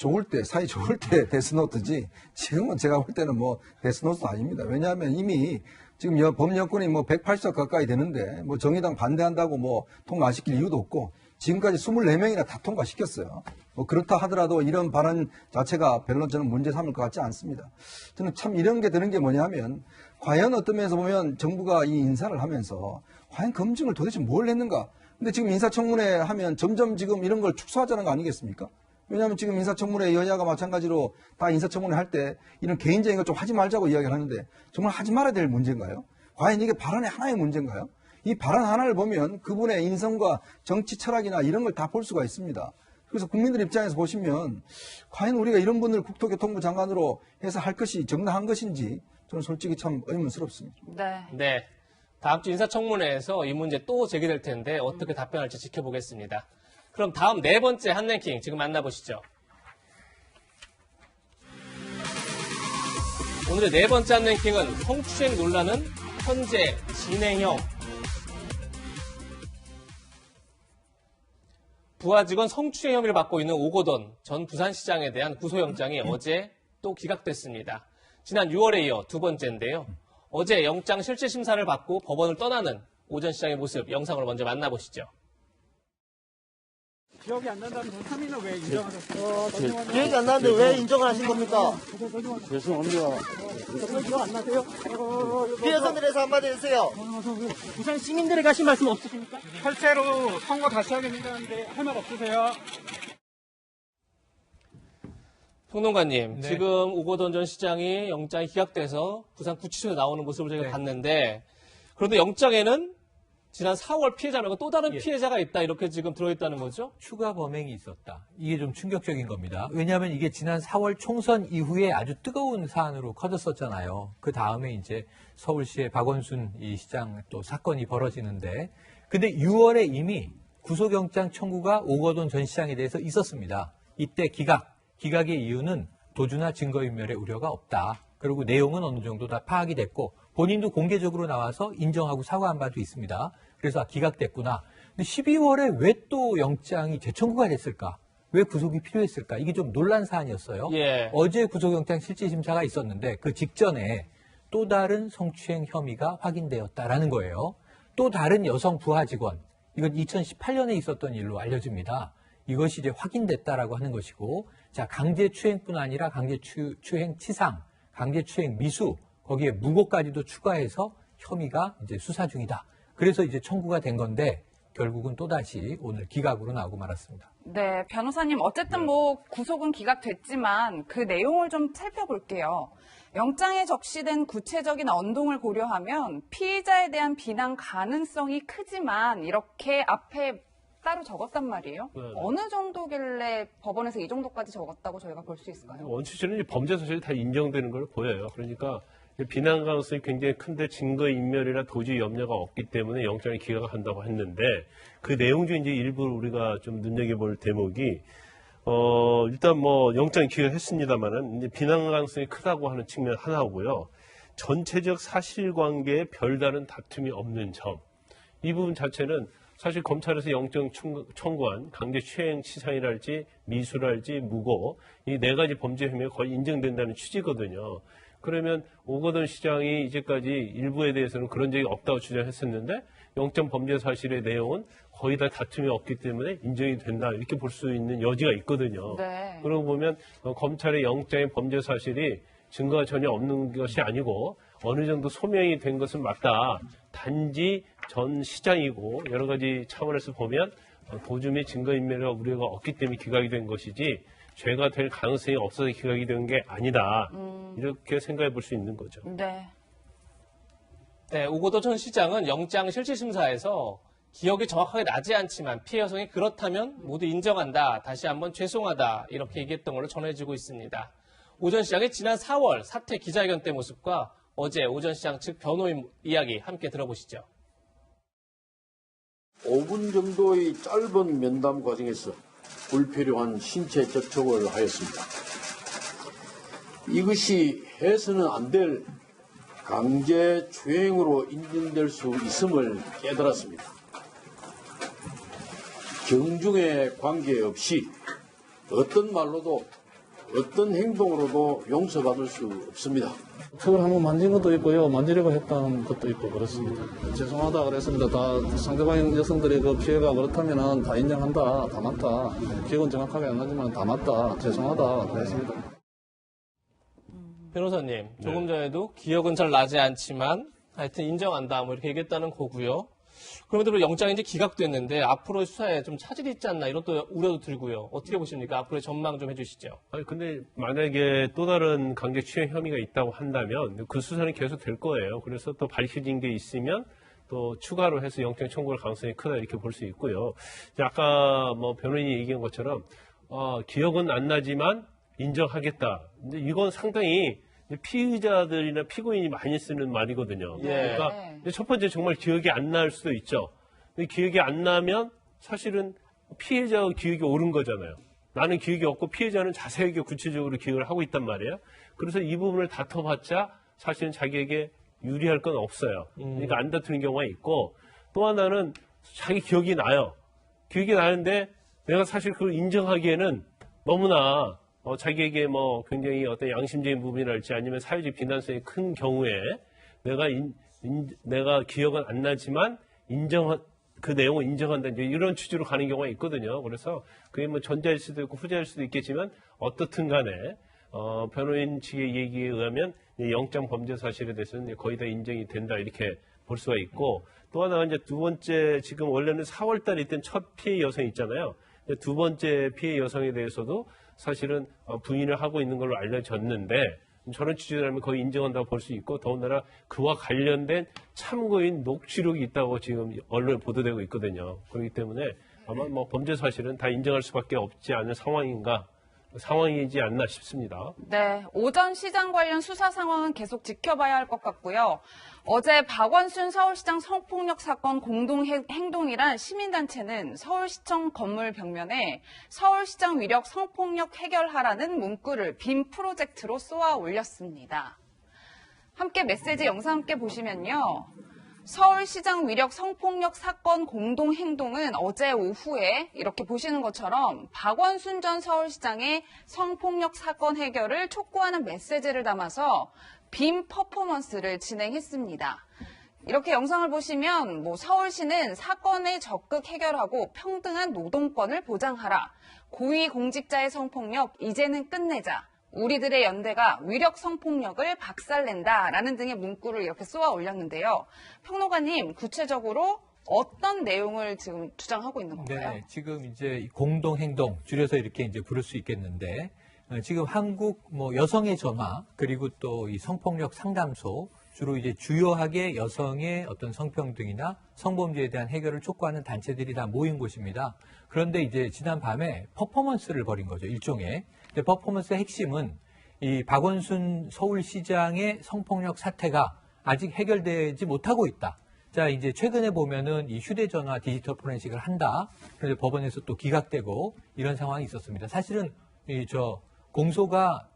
사이 좋을 때 데스노트지, 지금은 제가 볼 때는 뭐 데스노트도 아닙니다. 왜냐하면 이미 지금 범여권이 뭐 180석 가까이 되는데 뭐 정의당 반대한다고 뭐 통과 안 시킬 이유도 없고 지금까지 24명이나 다 통과시켰어요. 뭐 그렇다 하더라도 이런 발언 자체가 별로 저는 문제 삼을 것 같지 않습니다. 저는 참 이런 게 드는 게 뭐냐면 과연 어떤 면에서 보면 정부가 이 인사를 하면서 과연 검증을 도대체 뭘 했는가. 근데 지금 인사청문회 하면 점점 지금 이런 걸 축소하자는 거 아니겠습니까? 왜냐하면 지금 인사청문회 여야가 마찬가지로 다 인사청문회 할 때 이런 개인적인 거 좀 하지 말자고 이야기를 하는데 정말 하지 말아야 될 문제인가요? 과연 이게 발언의 하나의 문제인가요? 이 발언 하나를 보면 그분의 인성과 정치 철학이나 이런 걸 다 볼 수가 있습니다. 그래서 국민들 입장에서 보시면 과연 우리가 이런 분을 국토교통부 장관으로 해서 할 것이 정당한 것인지 저는 솔직히 참 의문스럽습니다. 네. 다음 주 인사청문회에서 이 문제 또 제기될 텐데 어떻게 답변할지 지켜보겠습니다. 그럼 다음 네 번째 한랭킹 지금 만나보시죠. 오늘의 네 번째 한랭킹은 성추행 논란은 현재 진행형. 부하 직원 성추행 혐의를 받고 있는 오거돈 전 부산시장에 대한 구속영장이 어제 또 기각됐습니다. 지난 6월에 이어 두 번째인데요. 어제 영장 실질 심사를 받고 법원을 떠나는 오 전 시장의 모습 영상으로 먼저 만나보시죠. 기억이 안 난다는 건 3인은 왜 인정하셨어요? 기억이 안 나는데 왜 인정을 하신 겁니까? 죄송합니다. 기억 안 나세요? 피해자들에서 한마디 해주세요. 부산 시민들에게 하신 말씀 없으십니까? 철새로 선거 다시 하겠는데 할 말 없으세요? 평론가님, 네. 지금 오거돈 전 시장이 영장이 기각돼서 부산 구치소에 나오는 모습을 저희가 네. 봤는데 그런데 영장에는 지난 4월 피해자 말고 또 다른 예. 피해자가 있다 이렇게 지금 들어있다는 거죠? 추가 범행이 있었다. 이게 좀 충격적인 겁니다. 왜냐하면 이게 지난 4월 총선 이후에 아주 뜨거운 사안으로 커졌었잖아요. 그 다음에 이제 서울시의 박원순 이 시장 또 사건이 벌어지는데, 근데 6월에 이미 구속영장 청구가 오거돈 전 시장에 대해서 있었습니다. 이때 기각의 이유는 도주나 증거인멸의 우려가 없다. 그리고 내용은 어느 정도 다 파악이 됐고 본인도 공개적으로 나와서 인정하고 사과한 바도 있습니다. 그래서 기각됐구나. 근데 12월에 왜 또 영장이 재청구가 됐을까? 왜 구속이 필요했을까? 이게 좀 논란 사안이었어요. 예. 어제 구속영장 실질심사가 있었는데 그 직전에 또 다른 성추행 혐의가 확인되었다라는 거예요. 또 다른 여성 부하 직원. 이건 2018년에 있었던 일로 알려집니다. 이것이 이제 확인됐다라고 하는 것이고, 자, 강제추행뿐 아니라 강제추행 치상, 강제추행 미수, 거기에 무고까지도 추가해서 혐의가 이제 수사 중이다. 그래서 이제 청구가 된 건데 결국은 또다시 오늘 기각으로 나오고 말았습니다. 네, 변호사님 어쨌든 뭐 구속은 기각됐지만 그 내용을 좀 살펴볼게요. 영장에 적시된 구체적인 언동을 고려하면 피의자에 대한 비난 가능성이 크지만 이렇게 앞에 따로 적었단 말이에요. 네. 어느 정도길래 법원에서 이 정도까지 적었다고 저희가 볼 수 있을까요? 원칙적으로 범죄 사실이 다 인정되는 걸로 보여요. 그러니까 비난 가능성이 굉장히 큰데 증거 인멸이나 도주 염려가 없기 때문에 영장이 기각을 한다고 했는데 그 내용 중 이제 일부 우리가 좀 눈여겨볼 대목이 일단 뭐 영장 기각했습니다만은 이제 비난 가능성이 크다고 하는 측면 하나고요. 전체적 사실관계에 별다른 다툼이 없는 점. 이 부분 자체는 사실 검찰에서 영장 청구한 강제추행치상이랄지 미수랄지 무고 이 네 가지 범죄 혐의가 거의 인정된다는 취지거든요. 그러면 오거돈 시장이 이제까지 일부에 대해서는 그런 적이 없다고 주장했었는데 영장 범죄 사실의 내용은 거의 다 다툼이 없기 때문에 인정이 된다 이렇게 볼 수 있는 여지가 있거든요. 네. 그러고 보면 검찰의 영장의 범죄 사실이 증거가 전혀 없는 것이 아니고 어느 정도 소명이 된 것은 맞다. 단지 전 시장이고 여러 가지 차원에서 보면 도주 및 증거인멸의 우려가 없기 때문에 기각이 된 것이지 죄가 될 가능성이 없어서 기각이 된 게 아니다. 이렇게 생각해 볼 수 있는 거죠. 네. 네, 오거돈 전 시장은 영장 실질심사에서 기억이 정확하게 나지 않지만 피해 여성이 그렇다면 모두 인정한다. 다시 한번 죄송하다. 이렇게 얘기했던 걸로 전해지고 있습니다. 오 전 시장의 지난 4월 사퇴 기자회견 때 모습과 어제 오 전 시장 측 변호인 이야기 함께 들어보시죠. 5분 정도의 짧은 면담 과정에서 불필요한 신체 접촉을 하였습니다. 이것이 해서는 안 될 강제 추행으로 인정될 수 있음을 깨달았습니다. 경중에 관계없이 어떤 말로도 어떤 행동으로도 용서받을 수 없습니다. 턱을 한번 만진 것도 있고요. 만지려고 했던 것도 있고 그렇습니다. 죄송하다 그랬습니다. 다 상대방 여성들의 그 피해가 그렇다면 다 인정한다. 다 맞다. 기억은 정확하게 안 나지만 다 맞다. 죄송하다 그랬습니다. 변호사님, 조금 전에도 기억은 잘 나지 않지만 하여튼 인정한다 뭐 이렇게 얘기했다는 거고요. 그럼에도 불구하고 영장이 이제 기각됐는데 앞으로의 수사에 좀 차질이 있지 않나 이런 또 우려도 들고요. 어떻게 보십니까? 앞으로의 전망 좀 해주시죠. 아니 근데 만약에 또 다른 강제추행 혐의가 있다고 한다면 그 수사는 계속 될 거예요. 그래서 또 밝혀진 게 있으면 또 추가로 해서 영장 청구할 가능성이 크다 이렇게 볼 수 있고요. 아까 뭐 변호인이 얘기한 것처럼 기억은 안 나지만 인정하겠다. 근데 이건 상당히 피의자들이나 피고인이 많이 쓰는 말이거든요. 예. 그러니까 첫 번째 정말 기억이 안 날 수도 있죠. 근데 기억이 안 나면 사실은 피해자가 기억이 옳은 거잖아요. 나는 기억이 없고 피해자는 자세하게 구체적으로 기억을 하고 있단 말이에요. 그래서 이 부분을 다퉈봤자 사실은 자기에게 유리할 건 없어요. 그러니까 안 다투는 경우가 있고 또 하나는 자기 기억이 나요. 기억이 나는데 내가 사실 그걸 인정하기에는 너무나 자기에게 뭐 굉장히 어떤 양심적인 부분이랄지 아니면 사회적 비난성이 큰 경우에 내가 기억은 안 나지만 그 내용을 인정한다. 이제 이런 취지로 가는 경우가 있거든요. 그래서 그게 뭐 전자일 수도 있고 후자일 수도 있겠지만 어떻든 간에 변호인 측의 얘기에 의하면 영장 범죄 사실에 대해서는 거의 다 인정이 된다. 이렇게 볼 수가 있고 또 하나가 이제 두 번째 지금 원래는 4월 달에 있던 첫 피해 여성이 있잖아요. 두 번째 피해 여성에 대해서도 사실은 부인을 하고 있는 걸로 알려졌는데 저런 취지라면 거의 인정한다고 볼 수 있고 더군다나 그와 관련된 참고인 녹취록이 있다고 지금 언론에 보도되고 있거든요. 그렇기 때문에 아마 뭐 범죄 사실은 다 인정할 수밖에 없지 않은 상황이지 않나 싶습니다. 네, 오 전 시장 관련 수사 상황은 계속 지켜봐야 할 것 같고요. 어제 박원순 서울시장 성폭력 사건 공동행동이란 시민단체는 서울시청 건물 벽면에 서울시장 위력 성폭력 해결하라는 문구를 빔 프로젝트로 쏘아 올렸습니다. 함께 메시지 영상 함께 보시면요. 서울시장 위력 성폭력 사건 공동행동은 어제 오후에 이렇게 보시는 것처럼 박원순 전 서울시장의 성폭력 사건 해결을 촉구하는 메시지를 담아서 빔 퍼포먼스를 진행했습니다. 이렇게 영상을 보시면 서울시는 사건을 적극 해결하고 평등한 노동권을 보장하라. 고위공직자의 성폭력 이제는 끝내자. 우리들의 연대가 위력 성폭력을 박살낸다라는 등의 문구를 이렇게 쏘아 올렸는데요. 평론가님, 구체적으로 어떤 내용을 지금 주장하고 있는 건가요? 네, 지금 이제 공동행동 줄여서 이렇게 이제 부를 수 있겠는데 지금 한국 여성의 전화 그리고 또 이 성폭력 상담소 주로 이제 주요하게 여성의 어떤 성평등이나 성범죄에 대한 해결을 촉구하는 단체들이 다 모인 곳입니다. 그런데 이제 지난 밤에 퍼포먼스를 벌인 거죠, 일종의. 근데 퍼포먼스의 핵심은 이 박원순 서울시장의 성폭력 사태가 아직 해결되지 못하고 있다. 자, 이제 최근에 보면은 이 휴대전화 디지털 포렌식을 한다. 그런데 법원에서 또 기각되고 이런 상황이 있었습니다. 사실은 공소가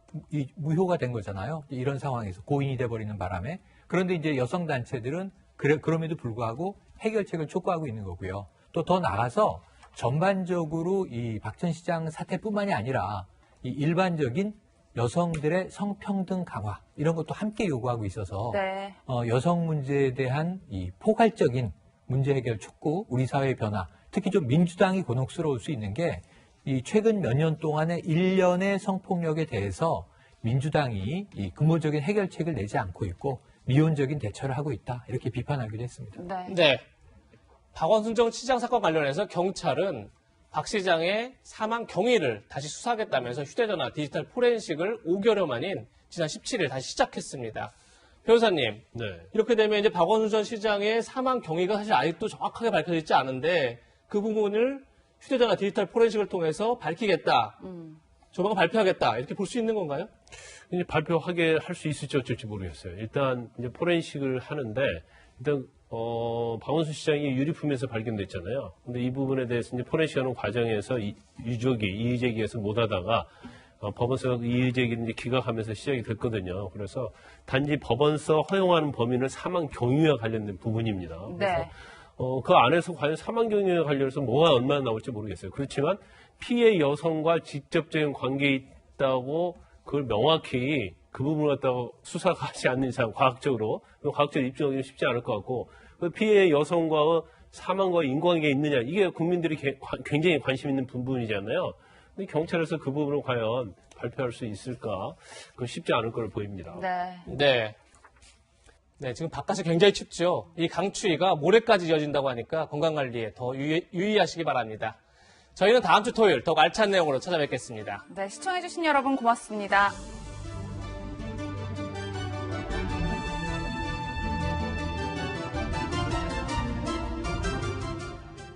무효가 된 거잖아요. 이런 상황에서 고인이 돼버리는 바람에. 그런데 이제 여성 단체들은 그럼에도 불구하고 해결책을 촉구하고 있는 거고요. 또 더 나아가서 전반적으로 이 박 전 시장 사태뿐만이 아니라 이 일반적인 여성들의 성평등 강화 이런 것도 함께 요구하고 있어서 네. 여성 문제에 대한 이 포괄적인 문제 해결 촉구, 우리 사회의 변화, 특히 좀 민주당이 곤혹스러울 수 있는 게 이 최근 몇 년 동안의 일련의 성폭력에 대해서 민주당이 이 근본적인 해결책을 내지 않고 있고 미온적인 대처를 하고 있다 이렇게 비판하기도 했습니다. 네. 박원순 시장 사건 관련해서 경찰은 박 시장의 사망 경위를 다시 수사하겠다면서 휴대전화 디지털 포렌식을 5개월 만인 지난 17일 다시 시작했습니다. 변호사님, 네. 이렇게 되면 이제 박원순 전 시장의 사망 경위가 사실 아직도 정확하게 밝혀지지 않은데 그 부분을 휴대전화 디지털 포렌식을 통해서 밝히겠다, 조만간 발표하겠다 이렇게 볼 수 있는 건가요? 이제 발표하게 할 수 있을지 어쩔지 모르겠어요. 일단 이제 포렌식을 하는데 일단 박원순 시장이 유류품에서 발견됐잖아요. 근데 이 부분에 대해서 이제 포렌식하는 과정에서 이의제기에서 못하다가 법원서가 이의제기를 이제 기각하면서 시작이 됐거든요. 그래서 단지 법원서 허용하는 범위는 사망 경위와 관련된 부분입니다. 그래서 네. 그 안에서 과연 사망 경위와 관련해서 뭐가 얼마나 나올지 모르겠어요. 그렇지만 피해 여성과 직접적인 관계에 있다고 그걸 명확히 그 부분을 갖다가 수사하지 않는 이상 과학적으로 입증하기는 쉽지 않을 것 같고 그 피해 여성과 사망과 인과관계가 있느냐 이게 국민들이 굉장히 관심 있는 부분이잖아요. 근데 경찰에서 그 부분을 과연 발표할 수 있을까? 그건 쉽지 않을 걸로 보입니다. 네. 네, 지금 바깥이 굉장히 춥죠. 이 강추위가 모레까지 이어진다고 하니까 건강관리에 더 유의하시기 바랍니다. 저희는 다음 주 토요일 더욱 알찬 내용으로 찾아뵙겠습니다. 네, 시청해주신 여러분 고맙습니다.